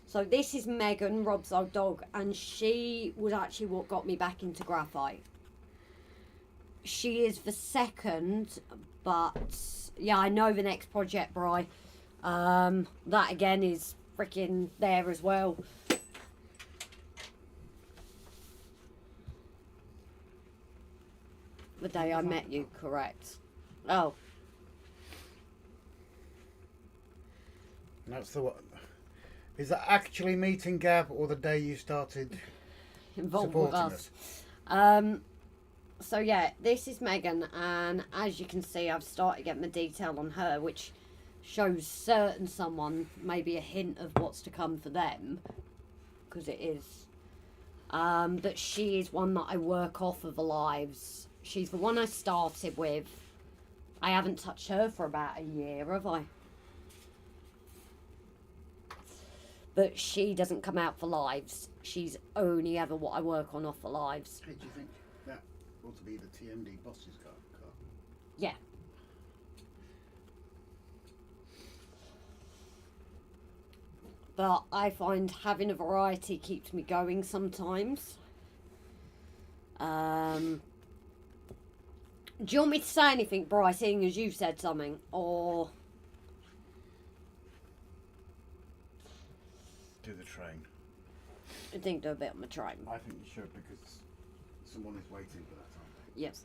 So this is Megan, Rob's old dog, and she was actually what got me back into graphite. She is the second, but yeah, I know the next project, Bri. That again is freaking there as well. The day I met you, correct. Oh. And that's the one. Is that actually meeting Gab or the day you started Involved with supporting us? So yeah, this is Megan, and as you can see, I've started getting the detail on her, which shows certain someone maybe a hint of what's to come for them, because it is. But she is one that I work off of the lives. She's the one I started with. I haven't touched her for about a year, have I? But she doesn't come out for lives. She's only ever what I work on off for lives. Hey, do you think that ought to be the TMD boss's car? Yeah. But I find having a variety keeps me going sometimes. Do you want me to say anything, Bryce, seeing as you've said something? Or... Do the train. I think do a bit on the train. I think you should because someone is waiting for that time. Yes.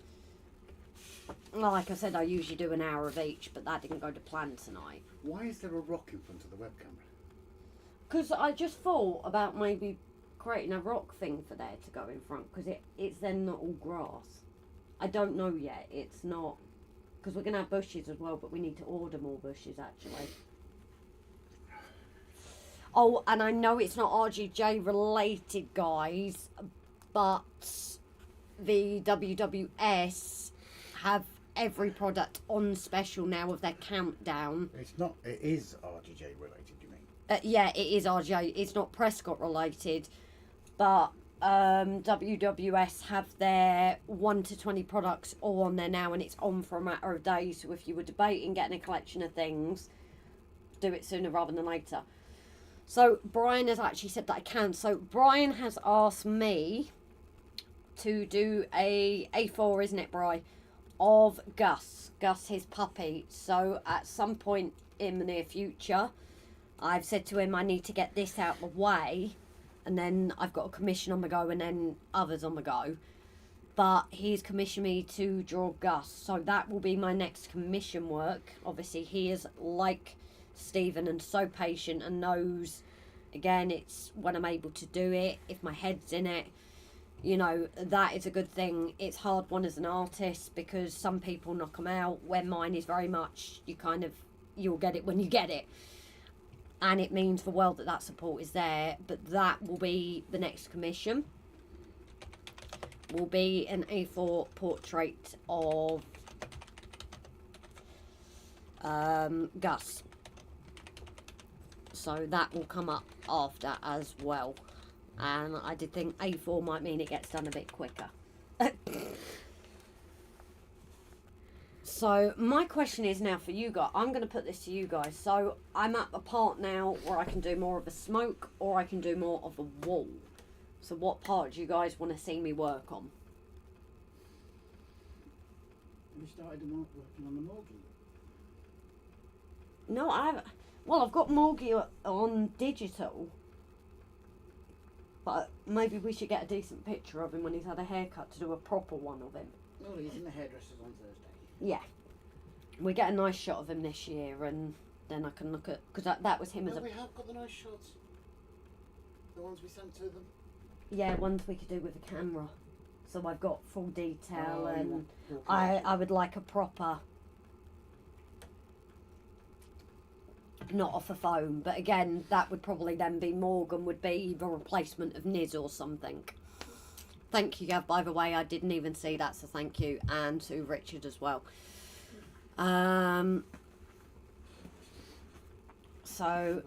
Well, like I said, I usually do an hour of each, but that didn't go to plan tonight. Why is there a rock in front of the web camera? Because I just thought about maybe creating a rock thing for there to go in front, because it's then not all grass. I don't know yet. It's not... Because we're going to have bushes as well, but we need to order more bushes, actually. Oh, and I know it's not RGJ related, guys, but the WWS have every product on special now with their countdown. It's not. It is RGJ related, you mean? Yeah, it is RGJ. It's not Prescott related, but WWS have their 1 to 20 products all on there now, and it's on for a matter of days. So if you were debating getting a collection of things, do it sooner rather than later. So Brian has actually said that I can. So Brian has asked me to do a A4, isn't it, Bri, of Gus, his puppy. So at some point in the near future, I've said to him I need to get this out of the way, and then I've got a commission on the go and then others on the go. But he's commissioned me to draw Gus, so that will be my next commission work. Obviously he is like Stephen and so patient and knows, again, it's when I'm able to do it, if my head's in it, you know, that is a good thing. It's hard one as an artist because some people knock them out, when mine is very much you'll get it when you get it, and it means the world that support is there. But that will be the next commission, will be an A4 portrait of Gus. So that will come up after as well. And I did think A4 might mean it gets done a bit quicker. So my question is now for you guys. I'm going to put this to you guys. So I'm at the part now where I can do more of a smoke or I can do more of a wall. So what part do you guys want to see me work on? You started working on the Morgie? No, I haven't. Well, I've got Morgie on digital, but maybe we should get a decent picture of him when he's had a haircut to do a proper one of him. Well, he's in the hairdressers on Thursday. Yeah. We get a nice shot of him this year, and then I can look at... Because that was him as a... we have got the nice shots. The ones we sent to them. Yeah, ones we could do with a camera. So I've got full detail, and full I would like a proper... not off a phone. But again, that would probably then be Morgan would be the replacement of Niz or something. Thank you, Gav, by the way. I didn't even see that, so thank you. And to Richard as well. So,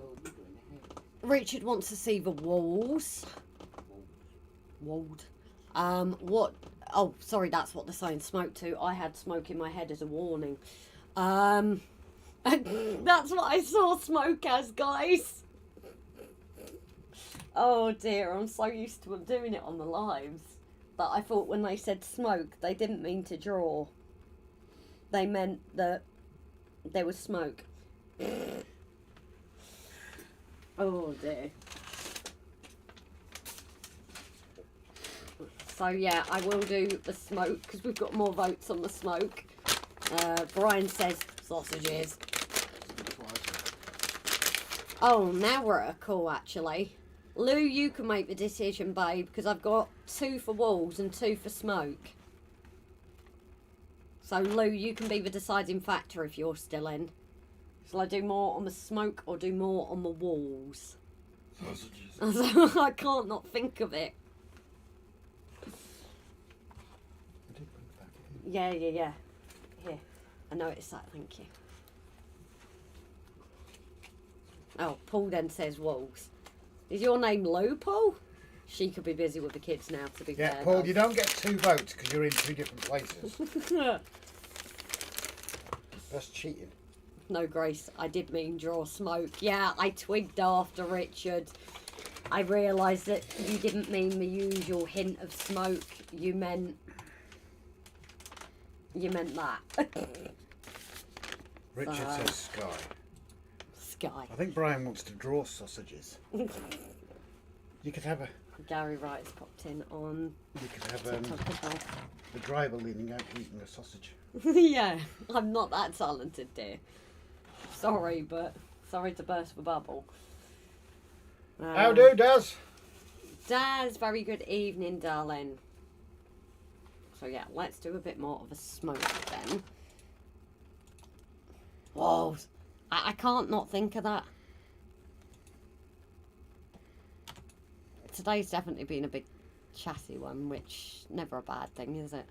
Richard wants to see the walls. Walled. What? Oh, sorry, that's what they're saying. Smoke too. I had smoke in my head as a warning. That's what I saw smoke as, guys. Oh dear, I'm so used to doing it on the lives. But I thought when they said smoke, they didn't mean to draw. They meant that there was smoke. Oh dear. So yeah, I will do the smoke because we've got more votes on the smoke. Brian says sausages. Oh, now we're at a call actually. Lou, you can make the decision, babe, because I've got 2 for walls and 2 for smoke. So Lou, you can be the deciding factor if you're still in. Shall I do more on the smoke or do more on the walls? Sausages. I can't not think of it. Yeah. Here. I noticed that, thank you. Oh, Paul then says walls. Is your name Lou, Paul? She could be busy with the kids now, to be fair. Yeah, Paul, you don't get 2 votes because you're in 2 different places. That's cheating. No, Grace, I did mean draw smoke. Yeah, I twigged after Richard. I realised that you didn't mean the usual hint of smoke. You meant that. Richard says sky. Sky. I think Brian wants to draw sausages. You could have a... Gary Wright's popped in on... You could have the driver leaning out eating a sausage. Yeah, I'm not that talented, dear. Sorry, but... Sorry to burst the bubble. How do, Daz? Daz, very good evening, darling. So yeah, let's do a bit more of a smoke then. Whoa, I can't not think of that. Today's definitely been a big chatty one, which never a bad thing, is it?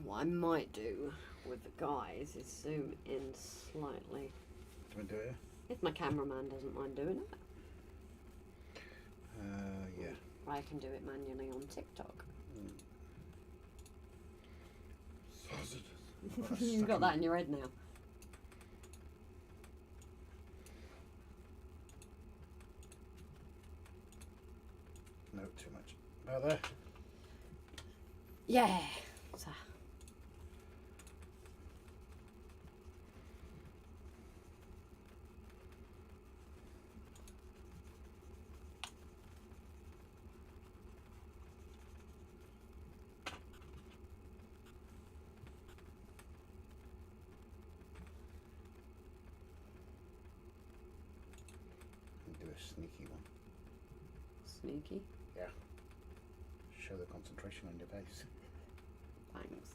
What I might do with the guys is zoom in slightly. Do we do it? If my cameraman doesn't mind doing it. Yeah. I can do it manually on TikTok. Sausages. You've got that in your head now. No, too much. About there? Yeah. So. Do a sneaky one. Sneaky. Yeah. Show the concentration on your face. Thanks.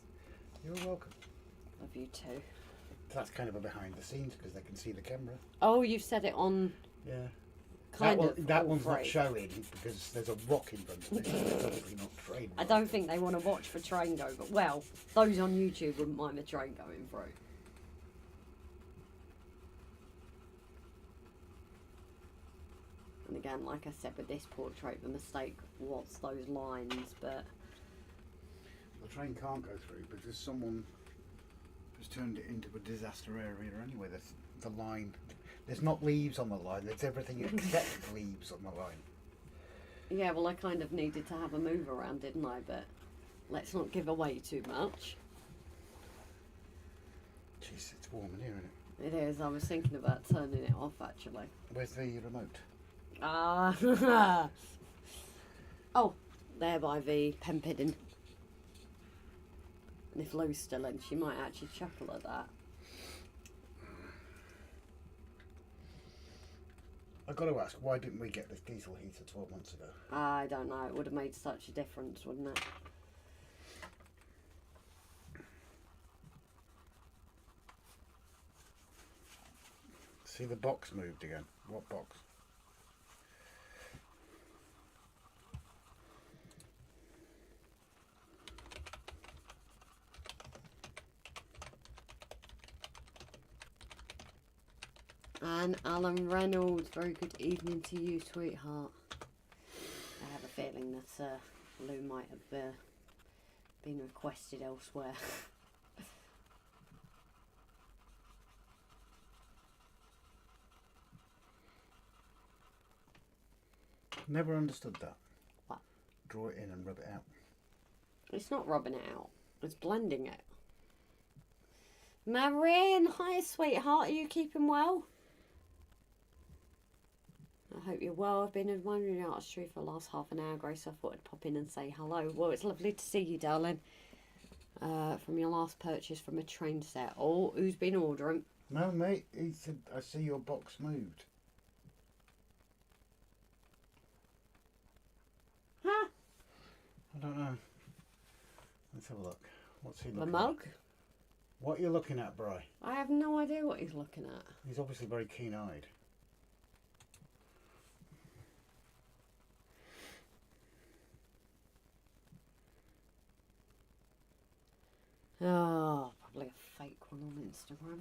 You're welcome. Love you too. That's kind of a behind the scenes because they can see the camera. Oh, you've said it on. Yeah. Kind of. That one's not free. showing because there's a rock in front of it. It's obviously not train. I don't think they want to watch the train go, but well, those on YouTube wouldn't mind the train going through. And again, like I said with this portrait, the mistake was those lines, but The train can't go through because someone has turned it into a disaster area anyway. There's the line. There's not leaves on the line. There's everything except leaves on the line. yeah, well, I kind of needed to have a move around, didn't I? But let's not give away too much. Jeez, it's warm in here, isn't it? It is. I was thinking about turning it off, actually. Where's the remote? Oh, there by the pen pidding. And if Lou's still in, she might actually chuckle at that. I've got to ask, why didn't we get this diesel heater 12 months ago? I don't know. It would have made such a difference, wouldn't it? See, the box moved again. What box? And Alan Reynolds, very good evening to you, sweetheart. I have a feeling that Lou might have been requested elsewhere. Never understood that. What? Draw it in and rub it out. It's not rubbing it out, it's blending it. Marin, hi sweetheart, are you keeping well? I hope you're well. I've been admiring your artistry for the last half an hour, Grace. So I thought I'd pop in and say hello. Well, it's lovely to see you, darling. From your last purchase from a train set. Oh, who's been ordering? No, mate. He said, I see your box moved. Huh? I don't know. Let's have a look. What's he The looking mug? at? What are you looking at, Bri? I have no idea what he's looking at. He's obviously very keen-eyed. Oh, probably a fake one on Instagram.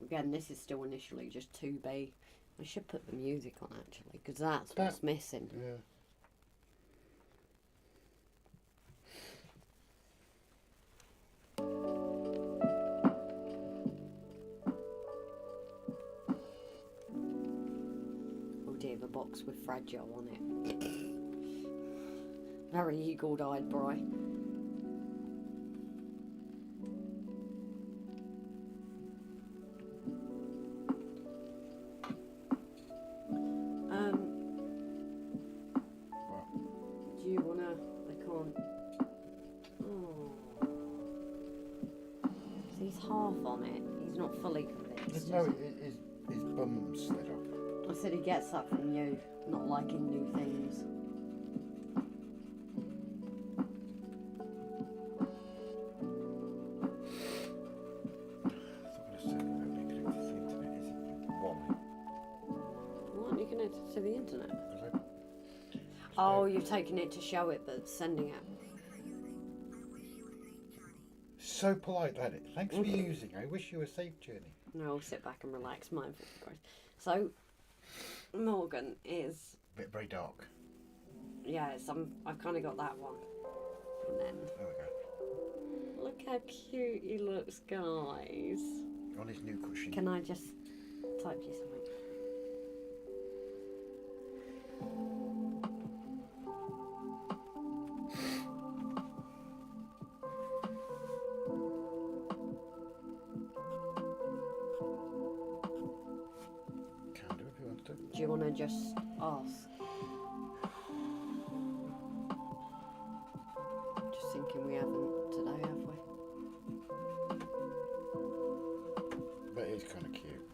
Again, this is still initially just 2B. I should put the music on actually, because that's what's missing. Yeah. Oh dear, the box with Fragile on it. Very eagle-eyed, Bri. Do you wanna? I can't. Oh, so he's half on it. He's not fully convinced. No, his bum slid off. I said he gets that from you, not liking new things. Why aren't you connected to the internet? Oh, you've taken it to show it, but sending it. So polite, that is. Thanks for using. I wish you a safe journey. No, I'll sit back and relax, mindful. So, Morgan is. Very dark. Yeah, I've kind of got that one. And then. There we go. Look how cute he looks, guys. On his new cushion. Can I just type you something? Can do if you want to. Do you want to just ask? Just thinking we haven't today, have we? But he's kind of cute.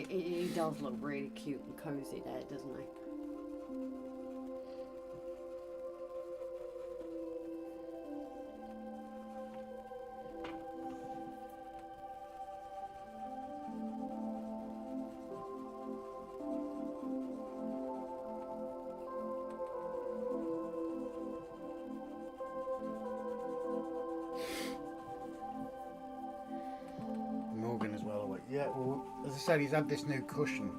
He does look really cute and cosy there, doesn't he? Morgan as well. Yeah, well, as I said, he's had this new cushion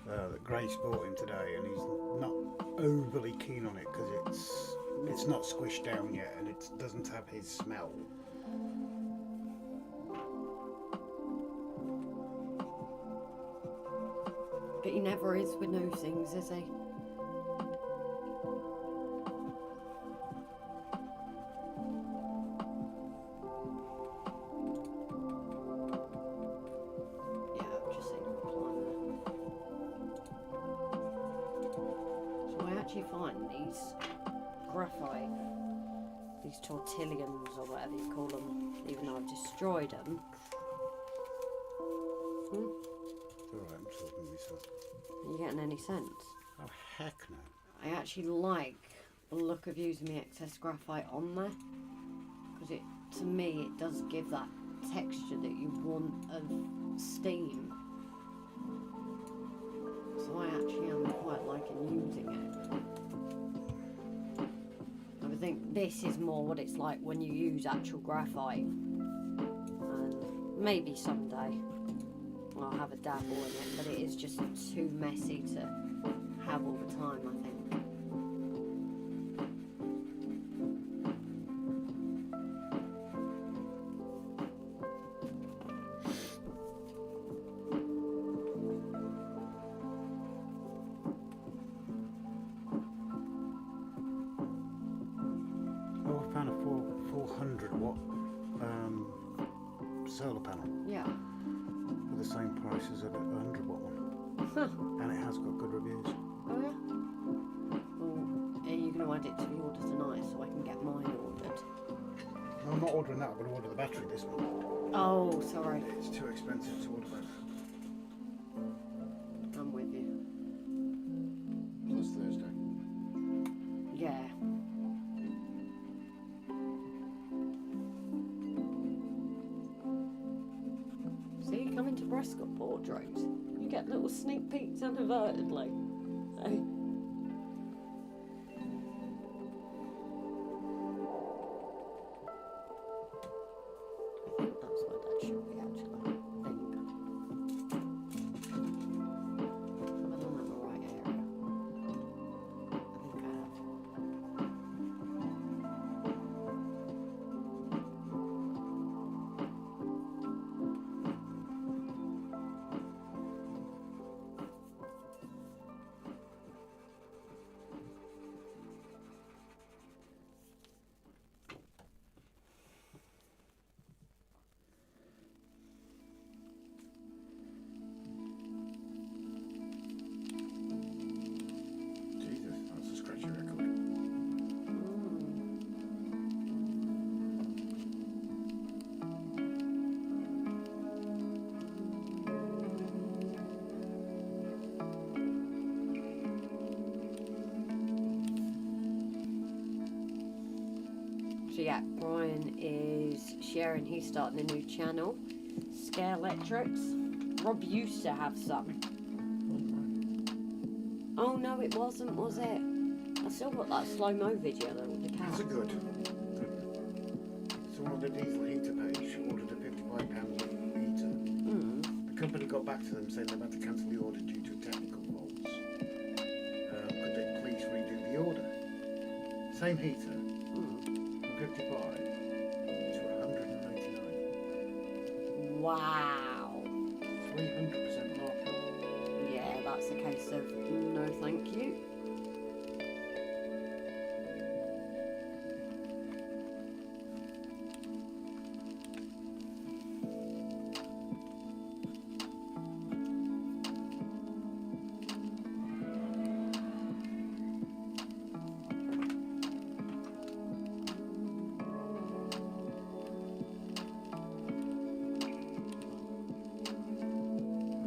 that Grace bought him today, and he's not overly keen on it because it's not squished down yet, and it doesn't have his smell. But he never is with new things, is he? Yeah, I've just seen a reply there. So I actually find these graphite, these tortillions or whatever you call them, even though I've destroyed them. It's alright, I'm talking to myself. Are you getting any sense? Oh, heck no. I actually like the look of using the excess graphite on there, because to me it does give that texture that you want of steam. So I actually am quite liking using it. I would think this is more what it's like when you use actual graphite, and maybe someday I'll have a dabble in it, but it is just too messy to have all the time, I think. Oh, I found a 400 watt solar panel Yeah. for the same price as a 100 watt one. Huh. And it has got good reviews. Oh yeah? Well, are you going to add it to the order tonight so I can get mine ordered? No, I'm not ordering that, I'm going to order the battery this one. Oh, sorry. It's too expensive to order both. I'm with you. Plus Thursday. Yeah. See, coming to Prescott Portraits, you get little sneak peeks inadvertently. Hey. I think that's where that should be actually. I think. Have I done that in the right area? I think I have. Jesus, that's a scratchy record. So yeah, Brian is sharing, he's starting a new channel, Scare Electrics. Rob used to have some. Oh no, it wasn't, was it? I still got that slow-mo video though with the That's a cat. good. Someone on the diesel heater page ordered a £55 heater. Mm. The company got back to them saying they've had to cancel the order due to technical faults. Could they please redo the order? Same heater, Mm. from 55 to 199. Wow. 300% markup. Yeah, that's a case of no thank you.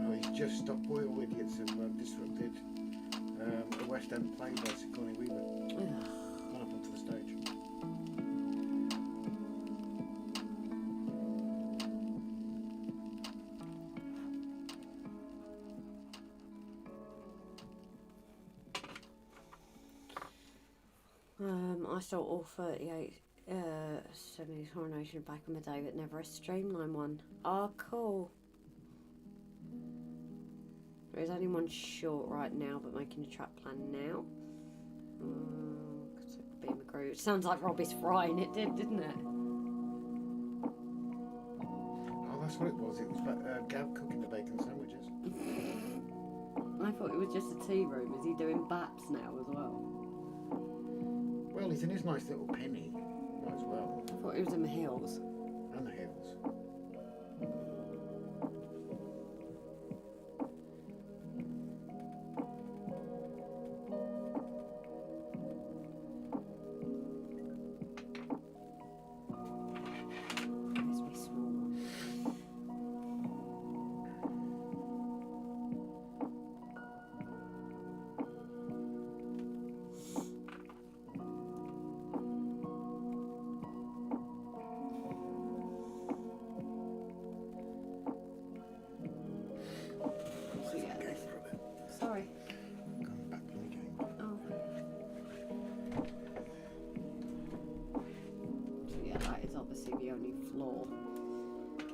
Oh, he's just stopped oil idiots who disrupted the West End play by Sigourney Weaver. Ugh. Gone up onto the stage. I saw all 38 70s Coronation back in the day, but never a streamline one. Oh, cool. There is only one short right now, but making a track plan now. Cause it could be in the groove. Sounds like Robbie's frying it, didn't it? Oh, that's what it was. It was Gav cooking the bacon sandwiches. I thought it was just a tea room. Is he doing baps now as well? Well, he's in his nice little penny. Might as well. I thought he was in the hills. And the hills.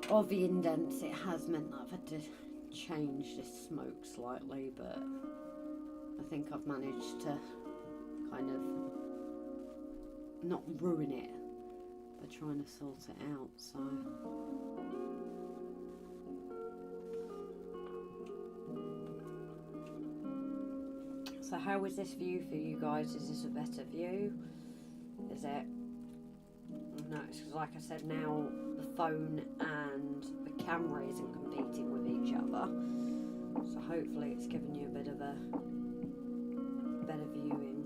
of the indents, it has meant that I've had to change this smoke slightly, but I think I've managed to kind of not ruin it by trying to sort it out. So how is this view for you guys? Is this a better view? Is it? No, it's 'cause like I said, now the phone and the camera isn't competing with each other. So hopefully it's giving you a bit of a better viewing.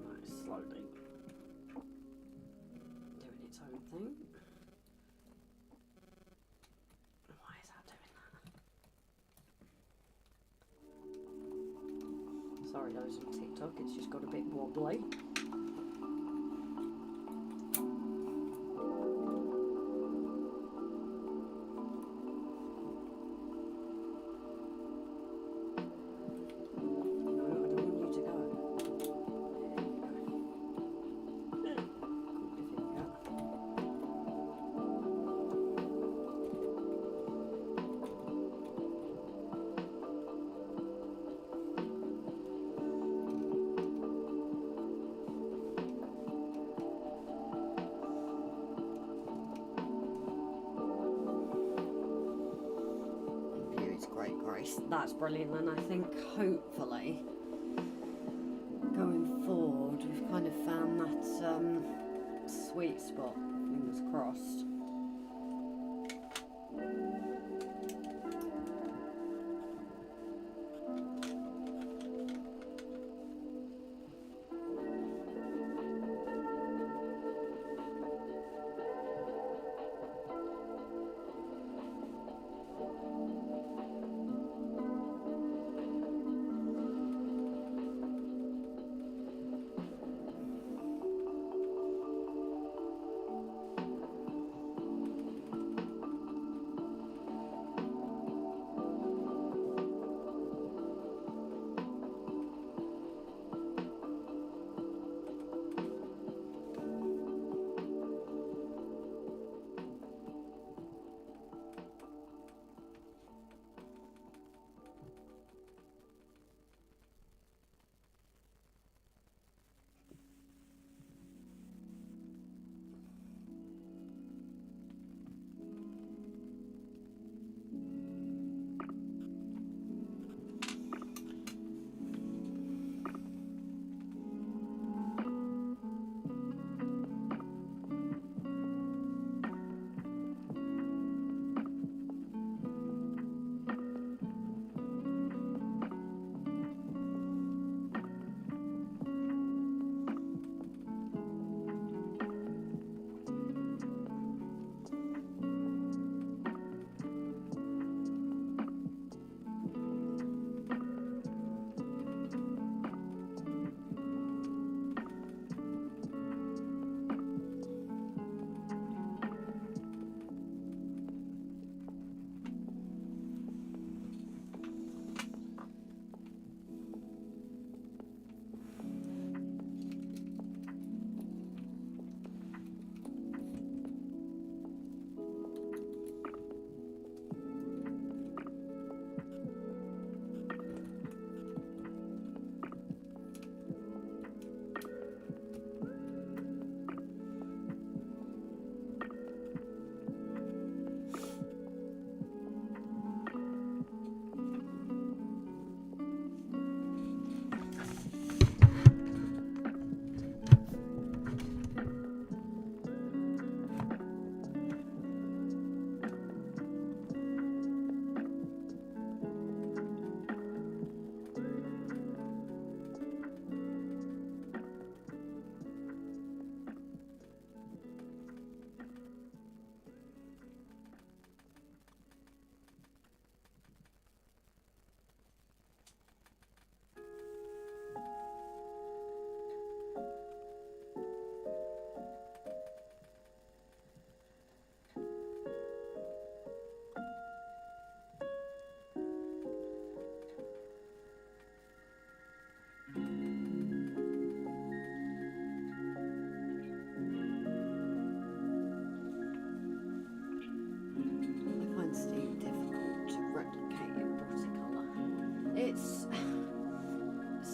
Nice, slowly doing its own thing. Why is that doing that? Sorry those on TikTok, it's just got a bit wobbly. That's brilliant, and I think hopefully going forward we've kind of found that sweet spot, fingers crossed.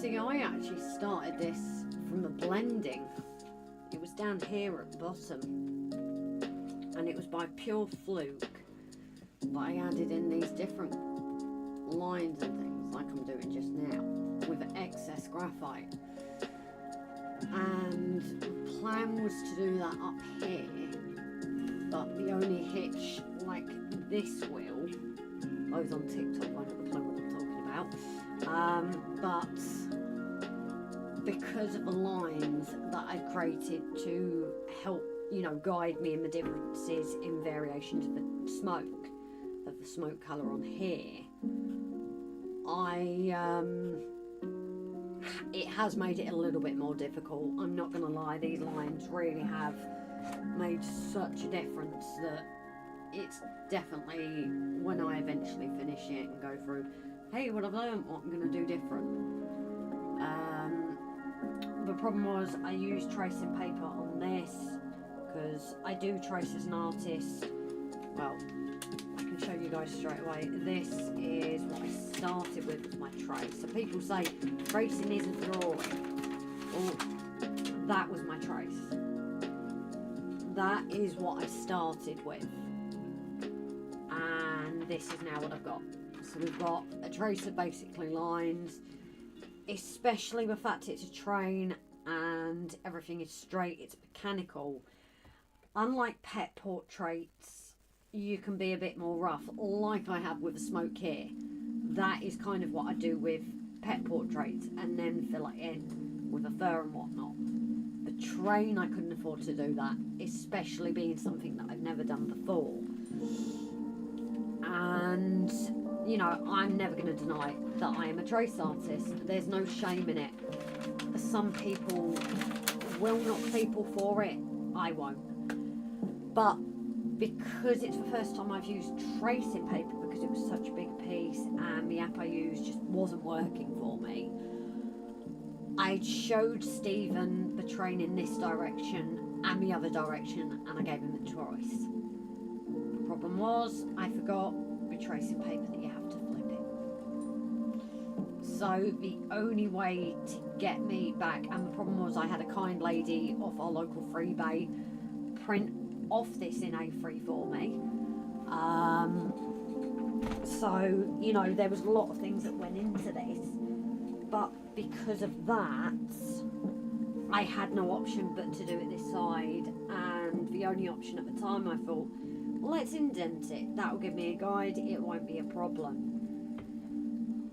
See, I actually started this from the blending. It was down here at the bottom, and it was by pure fluke that I added in these different lines and things like I'm doing just now with excess graphite. And the plan was to do that up here, but the only hitch, like this will, those on TikTok won't have a clue what I'm talking about, but because of the lines that I created to help, you know, guide me in the differences in variations of the smoke colour on here, it has made it a little bit more difficult. I'm not going to lie, these lines really have made such a difference that it's definitely, when I eventually finish it and go through, hey, what I've learned, what I'm going to do different. The problem was I used tracing paper on this because I do trace as an artist. Well, I can show you guys straight away. This is what I started with as my trace. So people say tracing isn't drawing. Well, that was my trace. That is what I started with. And this is now what I've got. So we've got a trace of basically lines, especially the fact it's a train and everything is straight, it's mechanical. Unlike pet portraits, you can be a bit more rough, like I have with the smoke here. That is kind of what I do with pet portraits, and then fill it in with a fur and whatnot. The train, I couldn't afford to do that, especially being something that I've never done before. And, you know, I'm never going to deny that I am a trace artist. There's no shame in it. Some people will knock people for it. I won't. But because it's the first time I've used tracing paper, because it was such a big piece and the app I used just wasn't working for me, I showed Stephen the train in this direction and the other direction, and I gave him the choice. The problem was I forgot with tracing paper that you have to flip it. So the only way to get me back, and the problem was I had a kind lady off our local freebay print off this in A3 for me. So, you know, there was a lot of things that went into this, but because of that, I had no option but to do it this side, and the only option at the time I thought, well, let's indent it, that will give me a guide, it won't be a problem.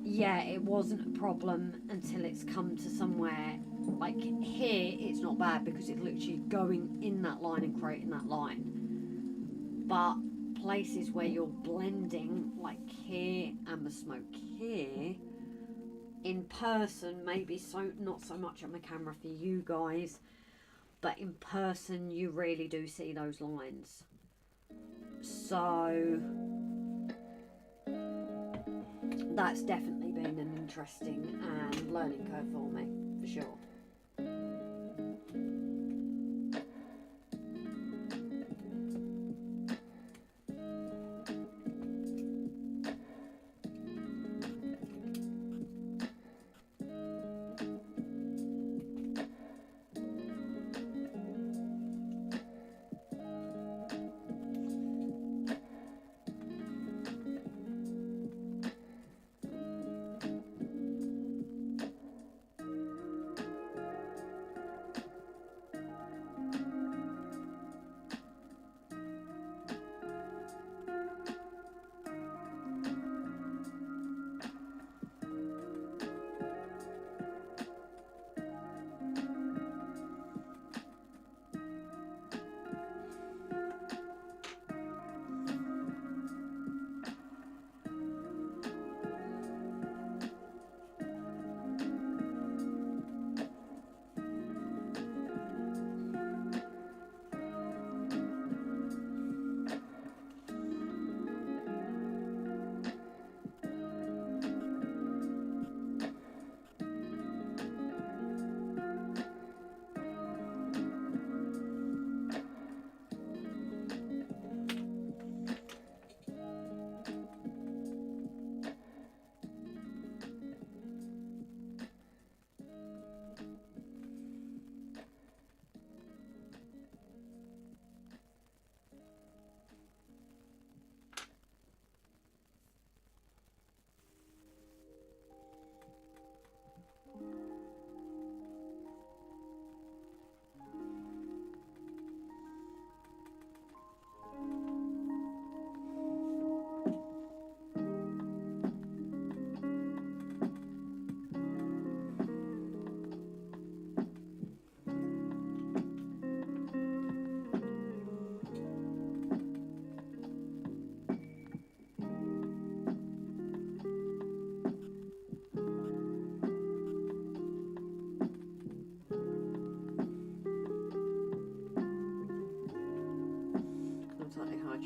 Yeah, it wasn't a problem until it's come to somewhere like here. It's not bad because it's literally going in that line and creating that line, but places where you're blending like here and the smoke here, in person, maybe not so much on the camera for you guys, but in person you really do see those lines. So that's definitely been an interesting and learning curve for me, for sure.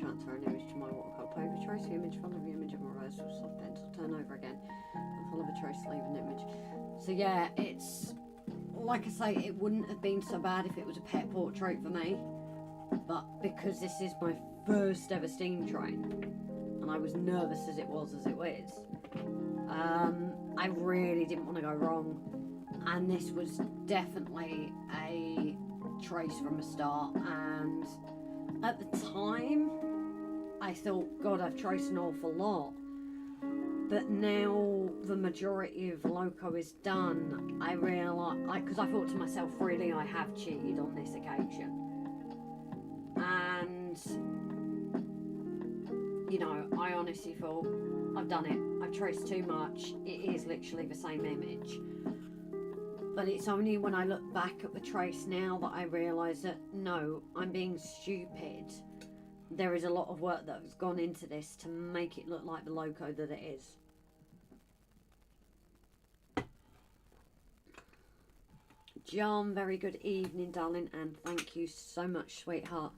transfer an image to my watercolour paper. Trace the image, follow the image of a reverse with soft pencil, turn over again, and follow the trace, leave an image. So yeah, it's, like I say, it wouldn't have been so bad if it was a pet portrait for me, but because this is my first ever steam train, and I was nervous as it was, I really didn't want to go wrong, and this was definitely a trace from the start. And at the time I thought, God, I've traced an awful lot, but now the majority of Loco is done, I realise, because I thought to myself, really, I have cheated on this occasion, and you know, I honestly thought, I've done it, I've traced too much, it is literally the same image. But it's only when I look back at the trace now that I realise that, no, I'm being stupid. There is a lot of work that has gone into this to make it look like the Loco that it is. John, very good evening, darling, and thank you so much, sweetheart.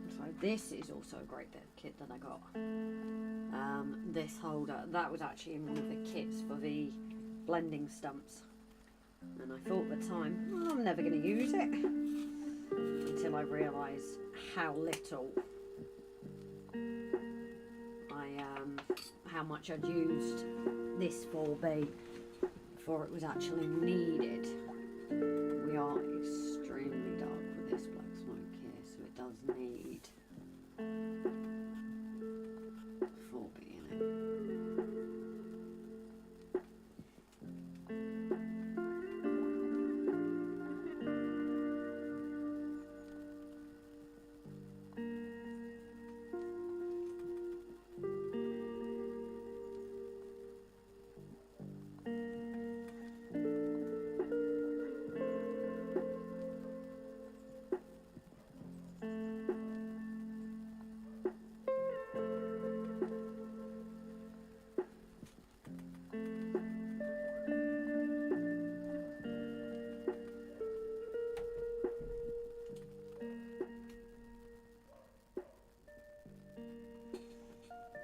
So this is also a great bit of kit that I got. This holder, that was actually in one of the kits for the blending stumps. And I thought at the time, well, I'm never going to use it. Until I realised how little how much I'd used this 4B before it was actually needed. We are extremely dark with this black smoke here, so it does need 4B in it.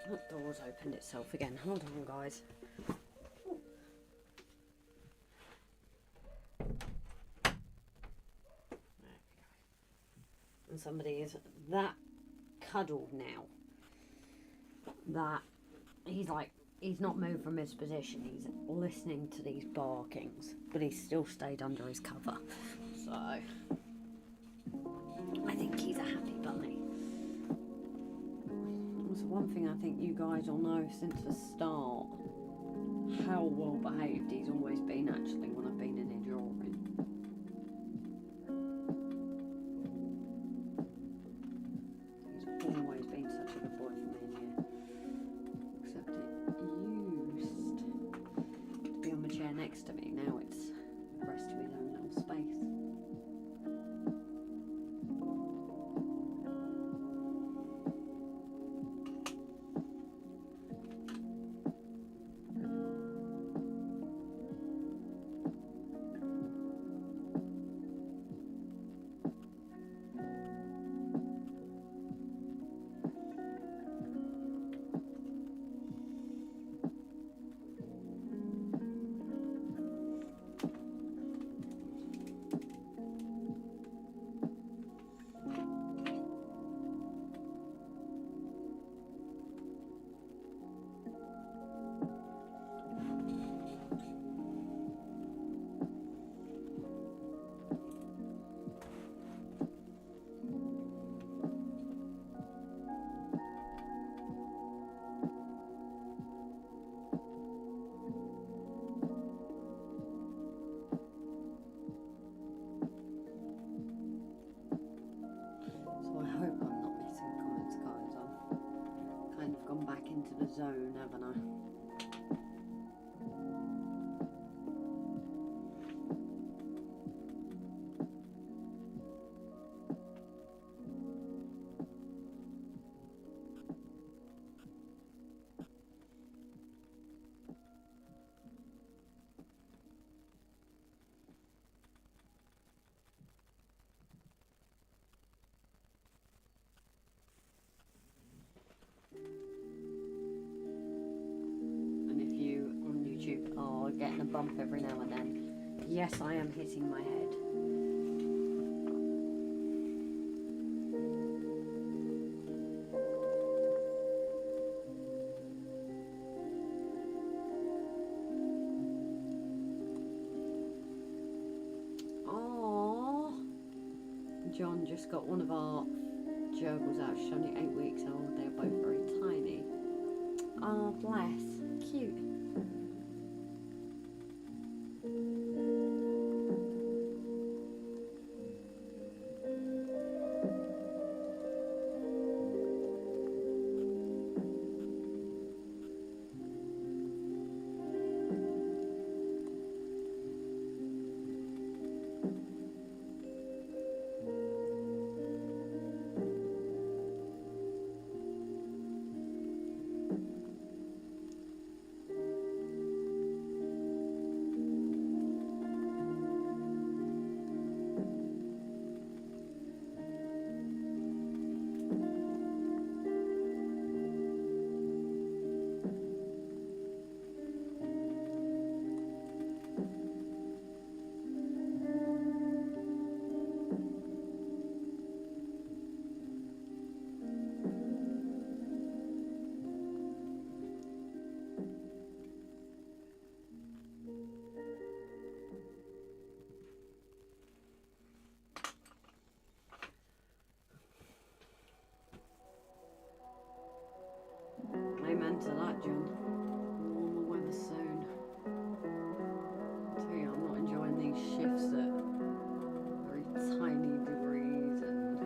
That door's opened itself again. Hold on, guys. And somebody is that cuddled now that he's not moved from his position. He's listening to these barkings, but he's still stayed under his cover. So I think he's a happy bunny. That's one thing I think you guys will know since the start, how well behaved he's always been actually when I've been in a drawing. He's always been such a good boy for me in here. Except it used to be on the chair next to me, now it's the rest of his own little space. Into the zone, haven't I? getting a bump every now and then. Yes, I am hitting my head. Oh, John just got one of our gerbils out. She's only 8 weeks old. They're both very tiny. Oh, bless. Cute. Amen to that, John. Warmer weather soon. I tell you, I'm not enjoying these shifts at very tiny degrees and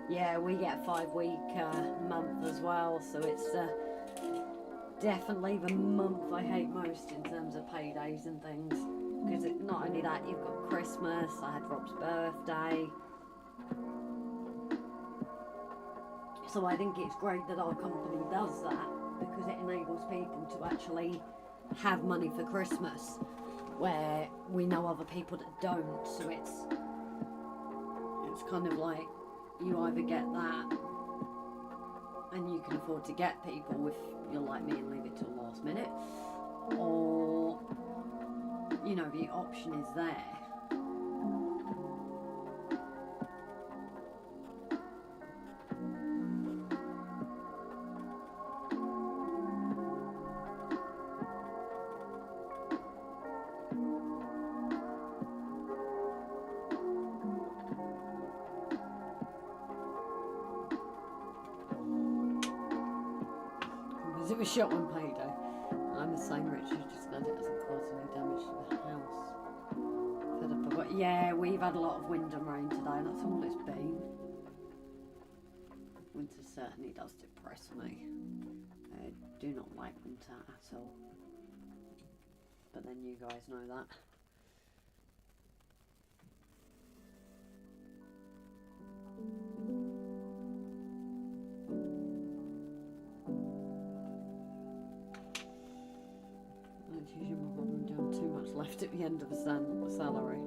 yeah, we get a 5-week month as well, so it's definitely the month I hate most in terms of paydays and things. Because not only that, you've got Christmas, I had Rob's birthday. So I think it's great that our company does that, because it enables people to actually have money for Christmas, where we know other people that don't. So it's kind of like, you either get that and you can afford to get people if you're like me and leave it till the last minute, or you know, the option is there. Because it was shot on payday. I'm the same, Richard, just glad it hasn't caused any damage to the house. Fed up of it. Yeah, we've had a lot of wind and rain today, that's all it's been. Winter certainly does depress me. I do not like winter at all. But then you guys know that. It's usually my problem doing too much left at the end of a salary.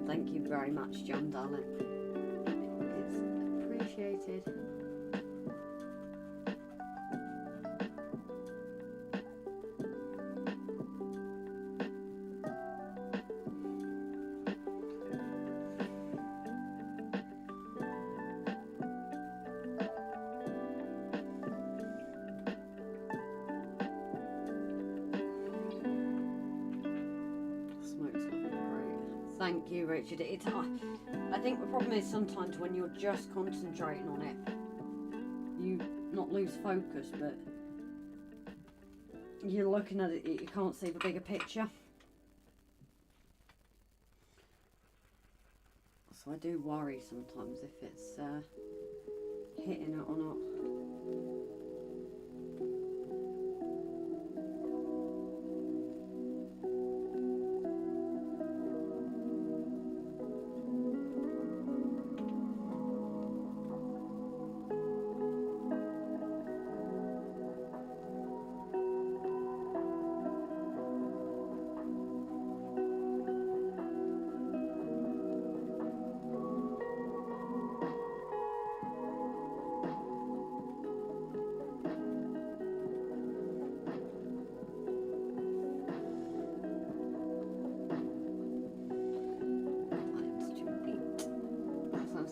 Thank you very much, John, darling. It's appreciated. Thank you, Richard. I think the problem is sometimes when you're just concentrating on it, you not lose focus, but you're looking at it, you can't see the bigger picture. So I do worry sometimes if it's hitting it or not.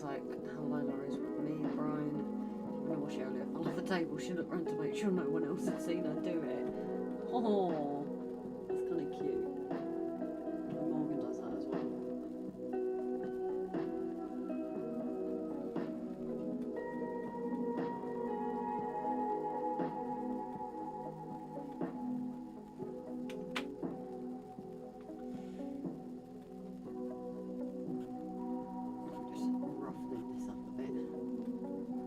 like, hello Laura's with me, Brian. I'm gonna wash earlier. I love the table. She looked around to make sure no one else had seen her do it. Oh, that's kind of cute. And Morgan does that as well. Just roughening this up a bit.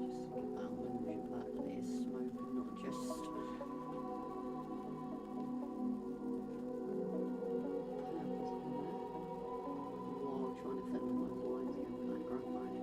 Just to give that illusion that it is smoke and not just purpose while trying to fill in those lines again with that graphite.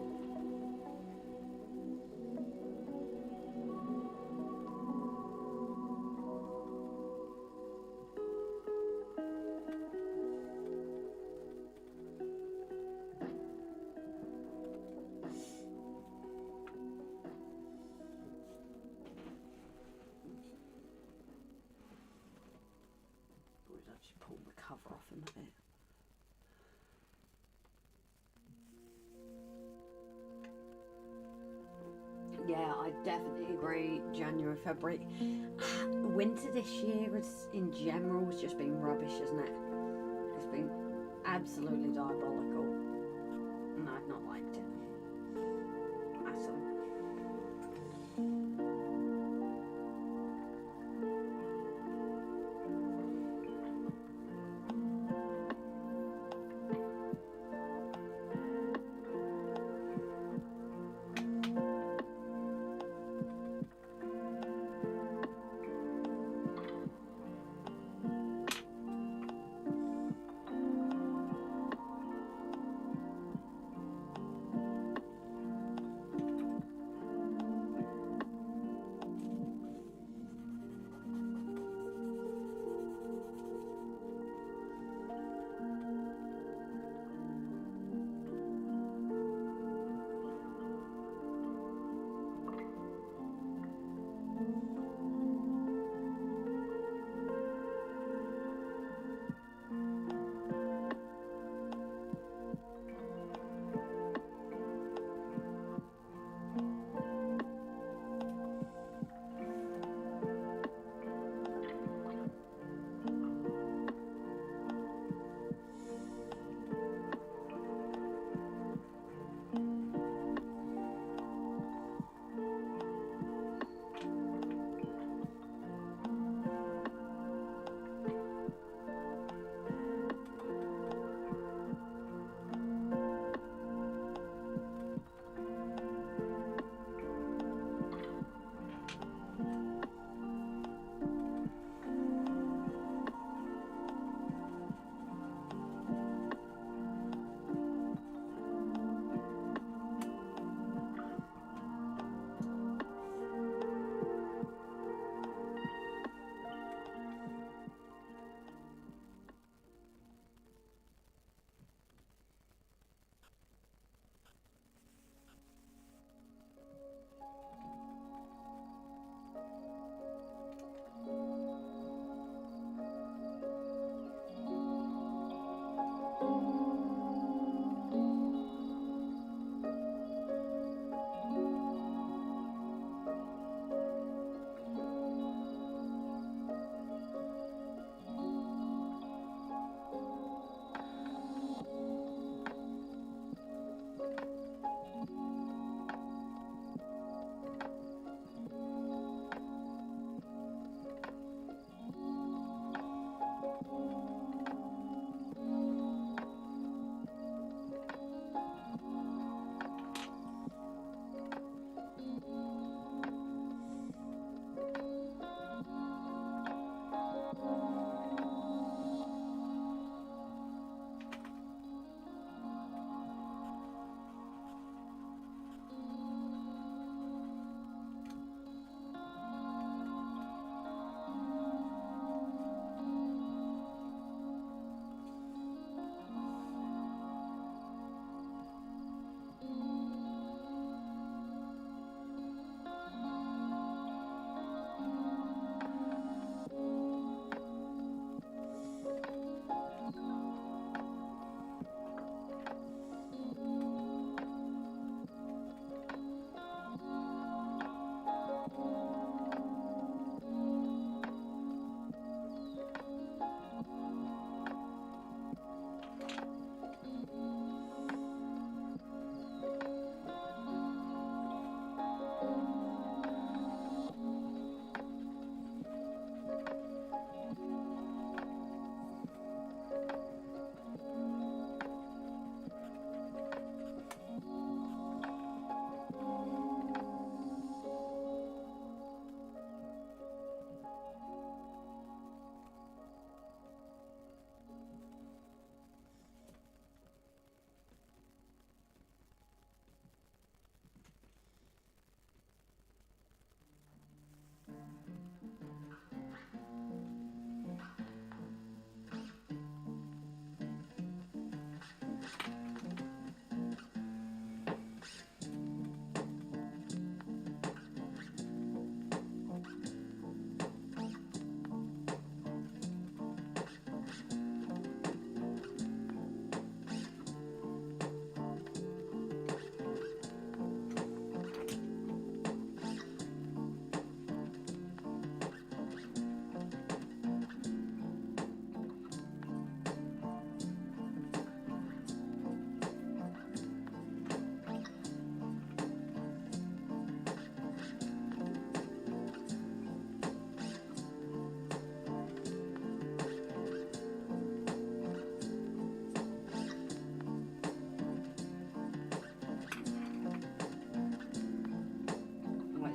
We'd actually pull the cover off in a bit. Yeah, I definitely agree. January, February. Winter this year is, in general, has just been rubbish, hasn't it? It's been absolutely diabolical. And I've not liked it. At all.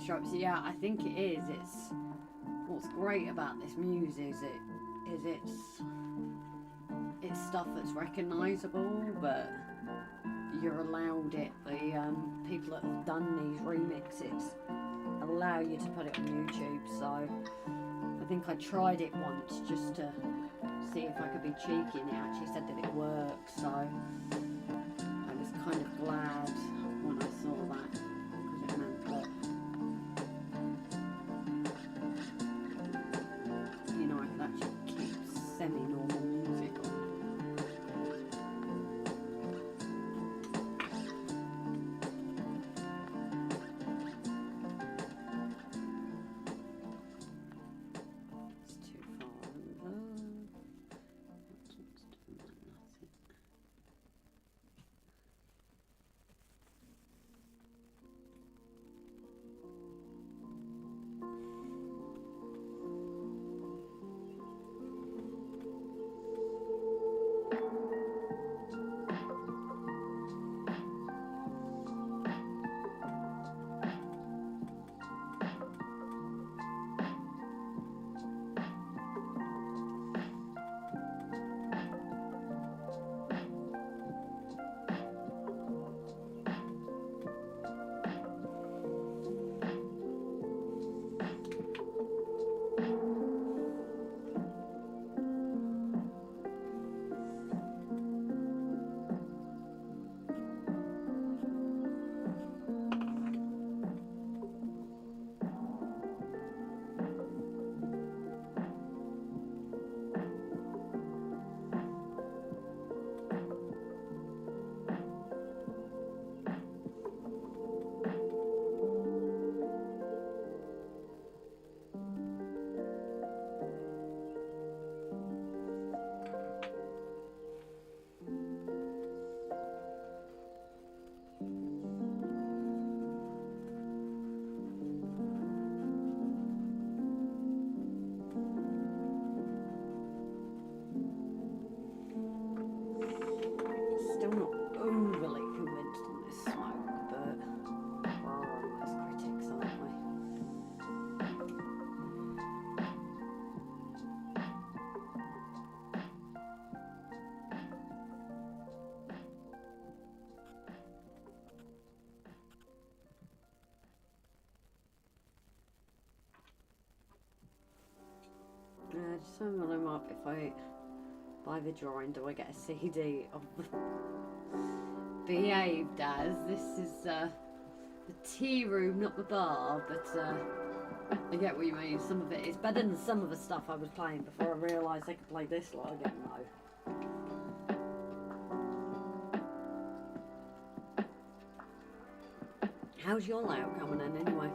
the stripes. Yeah, I think it is. It's what's great about this muse is it's stuff that's recognisable, but you're allowed it. The people that have done these remixes allow you to put it on YouTube. So I think I tried it once just to see if I could be cheeky, and it actually said that it works. So I was kind of glad when I saw that, because it meant that, you know, I could actually keep semi-normal music on. It's too far over. That's what's doing that, nothing. Still not overly convinced on this smoke, but we're all honest critics, aren't we? Just having them up. If I buy the drawing, do I get a CD of the Behaved As? This is the tea room, not the bar, but I get what you mean. Some of it is better than some of the stuff I was playing before I realised I could play this lot. I don't know. How's your layout coming in anyway?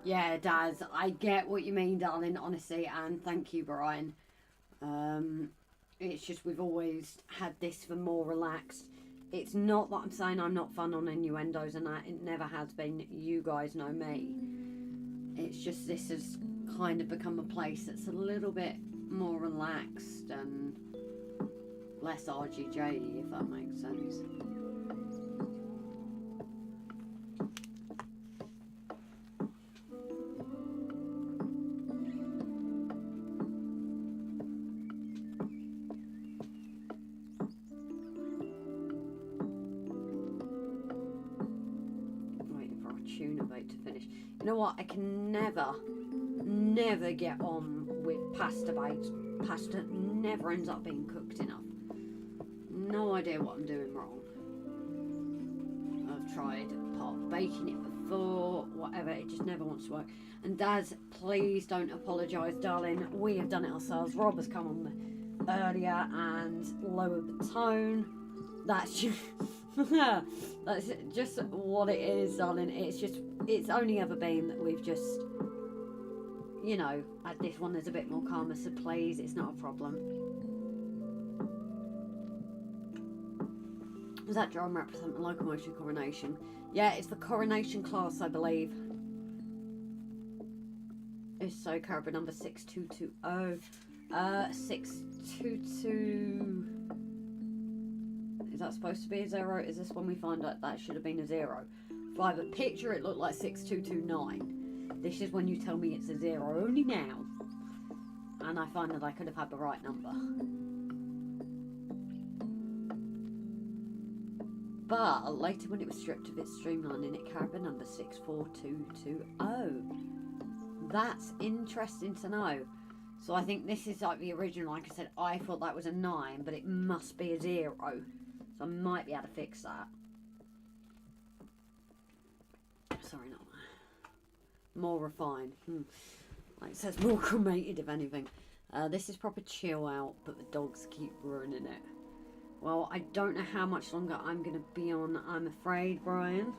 Yeah, it does. I get what you mean, darling, honestly, and thank you, Brian. It's just we've always had this for more relaxed. It's not that I'm saying I'm not fun on innuendos and that. It never has been. You guys know me. It's just this has kind of become a place that's a little bit more relaxed and less RGJ, if that makes sense. Tuna bait to finish. You know what? I can never get on with pasta baits. Pasta never ends up being cooked enough. No idea what I'm doing wrong. I've tried part baking it before, whatever. It just never wants to work. And Daz, please don't apologise, darling. We have done it ourselves. Rob has come on earlier and lowered the tone. That's just that's just what it is, darling. It's only ever been that we've just, you know, at this one there's a bit more calmer, so please, it's not a problem. Does that drum represent the locomotion coronation? Yeah, it's the coronation class, I believe. If so, caribou number 6220. 622. Is that supposed to be a 0? Is this when we find out that should have been a 0? By the picture, it looked like 6229. This is when you tell me it's a 0, only now. And I find that I could have had the right number. But later when it was stripped of its streamlining, it carried the number 64220. That's interesting to know. So I think this is like the original. Like I said, I thought that was a 9, but it must be a 0. So I might be able to fix that. Sorry, not more refined. Like it says, more cremated, if anything. This is proper chill out, but the dogs keep ruining it. Well, I don't know how much longer I'm going to be on, I'm afraid, Brian,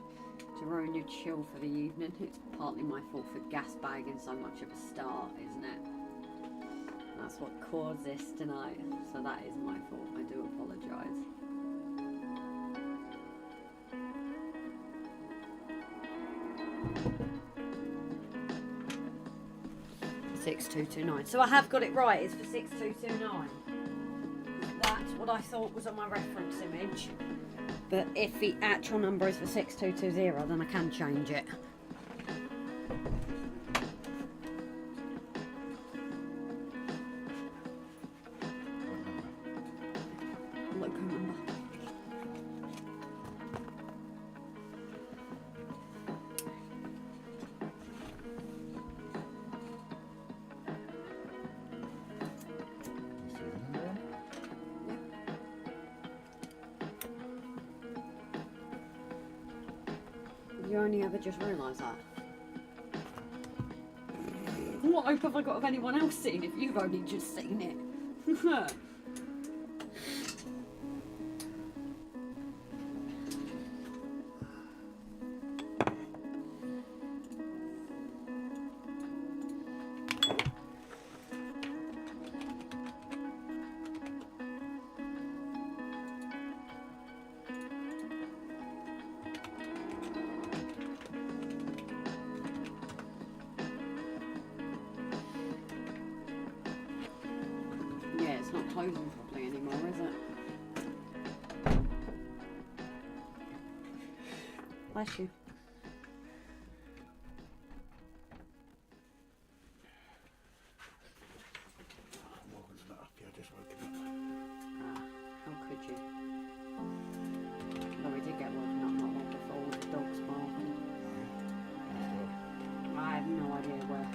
to ruin your chill for the evening. It's partly my fault for gas bagging so much of a start, isn't it? That's what caused this tonight. So that is my fault. I do apologise. $6229. So I have got it right. It's for 6229. That's what I thought was on my reference image. But if the actual number is for 6220, then I can change it. Look, remember. You only ever just realised that? What hope have I got of anyone else seeing if you've only just seen it? It's not closing properly anymore, is it? Bless you. Morgan's not happy, I just woke him up. How could you? Well, we did get woken up not long before with the dogs barking. I have no idea where.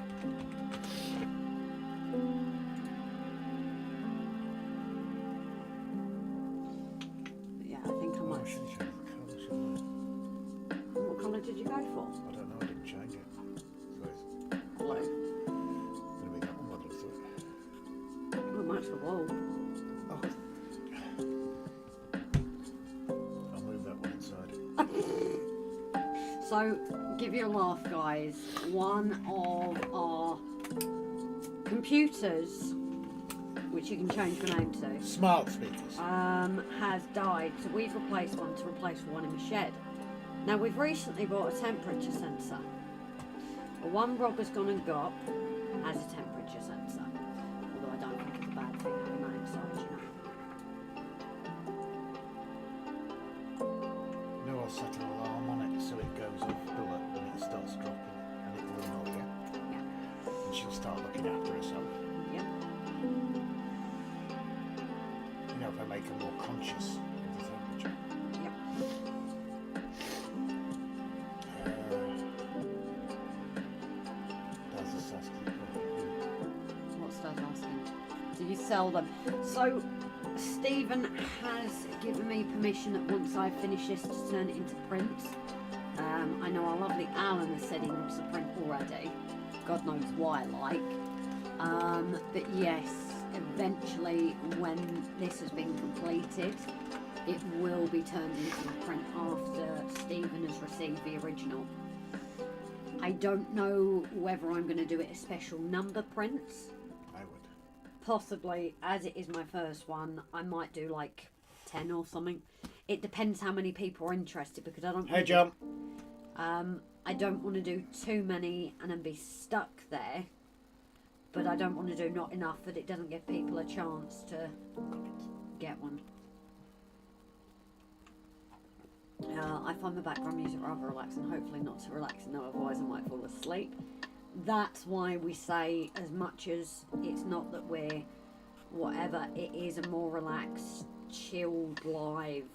What colour did you go for? I don't know, I didn't change it. So it's Blue. going to be that one by the looks of it. Well, match the wall. Oh. I'll move that one inside. So, give you a laugh, guys. One of our computers which you can change the name to, Smart speakers. has died. So we've replaced one to replace one in the shed. Now we've recently bought a temperature sensor. The one Rob has gone and got has a temperature sensor. Although I don't think it's a bad thing having that inside, you know. No, I'll set an alarm on it so it goes off alert when it starts dropping, and it will annoy you. Yeah. And she'll start looking after herself. Yep. You know, if I make her more conscious of the temperature. Yep. That's a asking. What's Dad asking? Do you sell them? So Stephen has given me permission that once I finish this to turn it into print. I know our lovely Alan has said he wants a print already. God knows why, like. But yes, eventually when this has been completed, it will be turned into a print after Stephen has received the original. I don't know whether I'm going to do it as special number prints. I would. Possibly, as it is my first one, I might do like 10 or something. It depends how many people are interested, because I don't. Hey, John. I don't want to do too many and then be stuck there. But I don't want to do not enough that it doesn't give people a chance to get one. I find the background music rather relaxing, hopefully not too relaxing, though otherwise I might fall asleep. That's why we say, as much as it's not that we're whatever, it is a more relaxed, chilled live.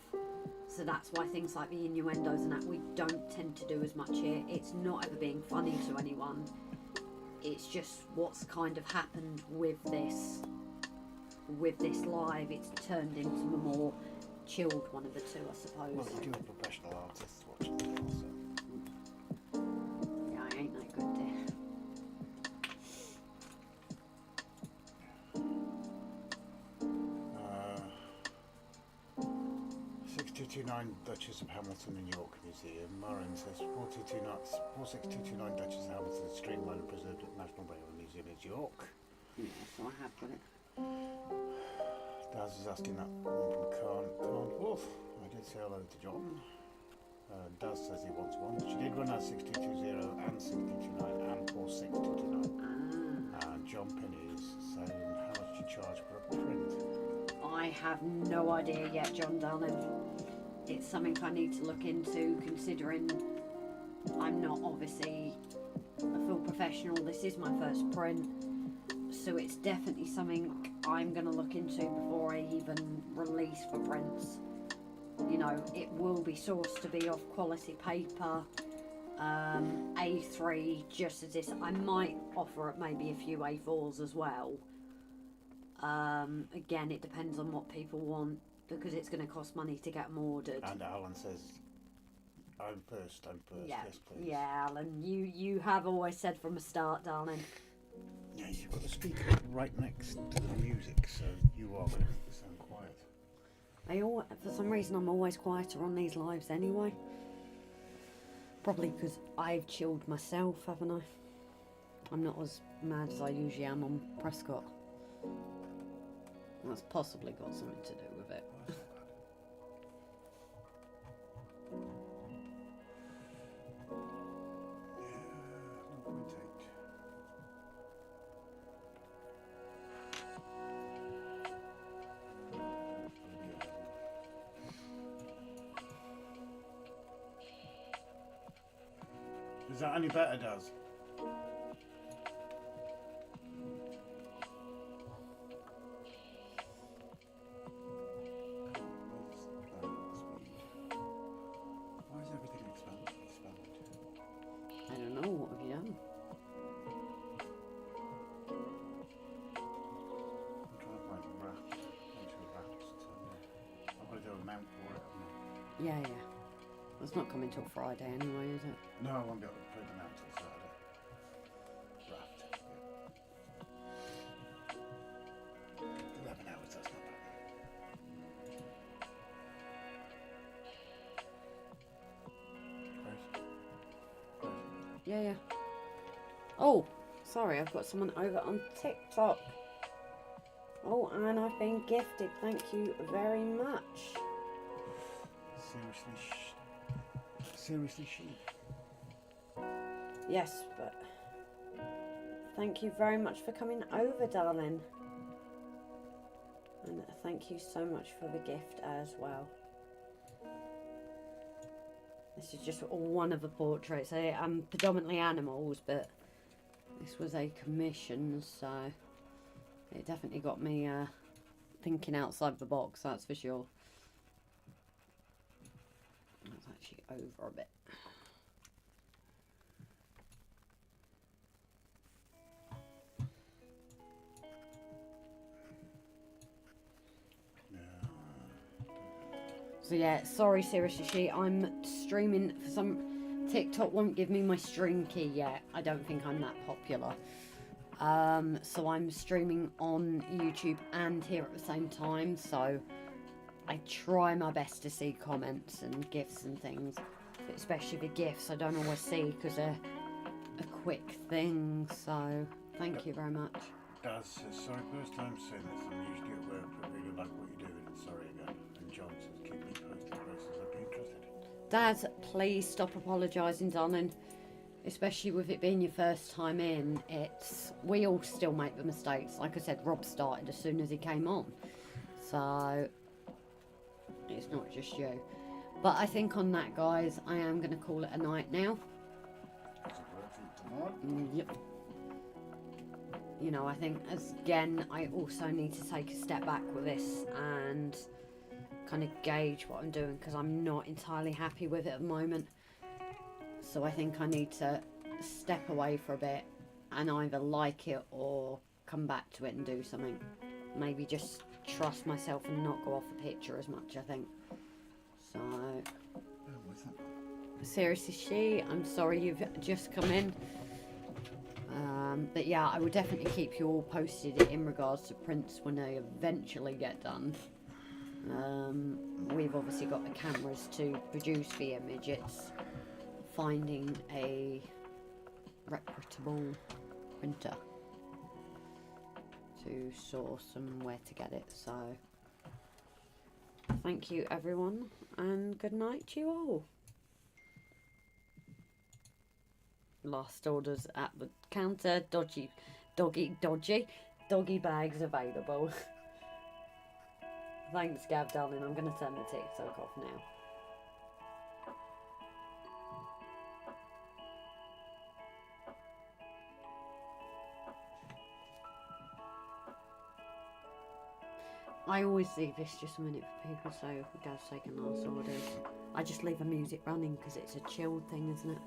So that's why things like the innuendos and that we don't tend to do as much here. It's not ever being funny to anyone. It's just what's kind of happened with this live. It's turned into a more chilled one of the two, I suppose. Well, you do have professional artists watching it also. Yeah, I ain't that good, dear. 6229 Duchess of Hamilton in York Museum. Marin says 46229 Duchess of Hamilton, streamlined and preserved at National Railway Museum in York. Yeah, so I have got it. Daz is asking that one from Carnforth. I did say hello to John. Daz says he wants one. She did run out 6220 and 6229 and 46229. And John Penny is saying how much do you charge for a print? I have no idea yet, John darling. It's something I need to look into, considering I'm not obviously a full professional. This is my first print, so it's definitely something I'm going to look into before I even release for prints. You know, it will be sourced to be off quality paper, A3, just as this. I might offer it maybe a few A4s as well. Again, it depends on what people want, because it's going to cost money to get them ordered. And Alan says, I'm first, Yeah, yes please. yeah, Alan, you have always said from the start, darling. Yeah, you've got the speaker right next to the music, so you are going to sound quiet. For some reason, I'm always quieter on these lives anyway. Probably because I've chilled myself, haven't I? I'm not as mad as I usually am on Prescott. That's possibly got something to do with it. Is that any better, Daz? Why is everything expanded? I don't know, what have you done? I'm trying to find a raft. I've got to do a mount for it, haven't I? Yeah, yeah. It's not coming till Friday anyway, is it? No, I won't be able to put them out till Saturday. Raft, yeah. 11 hours, that's not bad. Great. Yeah, yeah. Oh, sorry, I've got someone over on TikTok. Oh, and I've been gifted. Thank you very much. Seriously, she. Yes, but thank you very much for coming over, darling. And thank you so much for the gift as well. This is just one of the portraits. I'm predominantly animals, but this was a commission, so it definitely got me thinking outside the box, that's for sure. That's actually over a bit. So yeah, sorry, seriously, I'm streaming for some. TikTok won't give me my stream key yet. I don't think I'm that popular. So I'm streaming on YouTube and here at the same time. So I try my best to see comments and gifts and things. But especially the gifts, I don't always see because they're a quick thing. So thank you very much. Daz says, sorry, first time saying this. I'm usually at work, but really like what you're doing. And sorry again. And John says, keep me posted, process. I'd be interested. Dad, please stop apologising, darling. Especially with it being your first time in, we all still make the mistakes. Like I said, Rob started as soon as he came on, so it's not just you. But I think on that, guys, I am going to call it a night now. Yep. You know, I think again, I also need to take a step back with this and kind of gauge what I'm doing, because I'm not entirely happy with it at the moment. So I think I need to step away for a bit and either like it or come back to it and do something. Maybe just trust myself and not go off the picture as much, I think. So, seriously, I'm sorry you've just come in. But yeah, I will definitely keep you all posted in regards to prints when they eventually get done. We've obviously got the cameras to produce the image. It's finding a reputable printer to source and where to get it. So thank you everyone, and good night to you all. Last orders at the counter. Doggy bags available. Thanks, Gav, darling. I'm going to turn the TikTok off now. I always leave this just a minute for people, so Gav's taking last orders. I just leave the music running because it's a chilled thing, isn't it?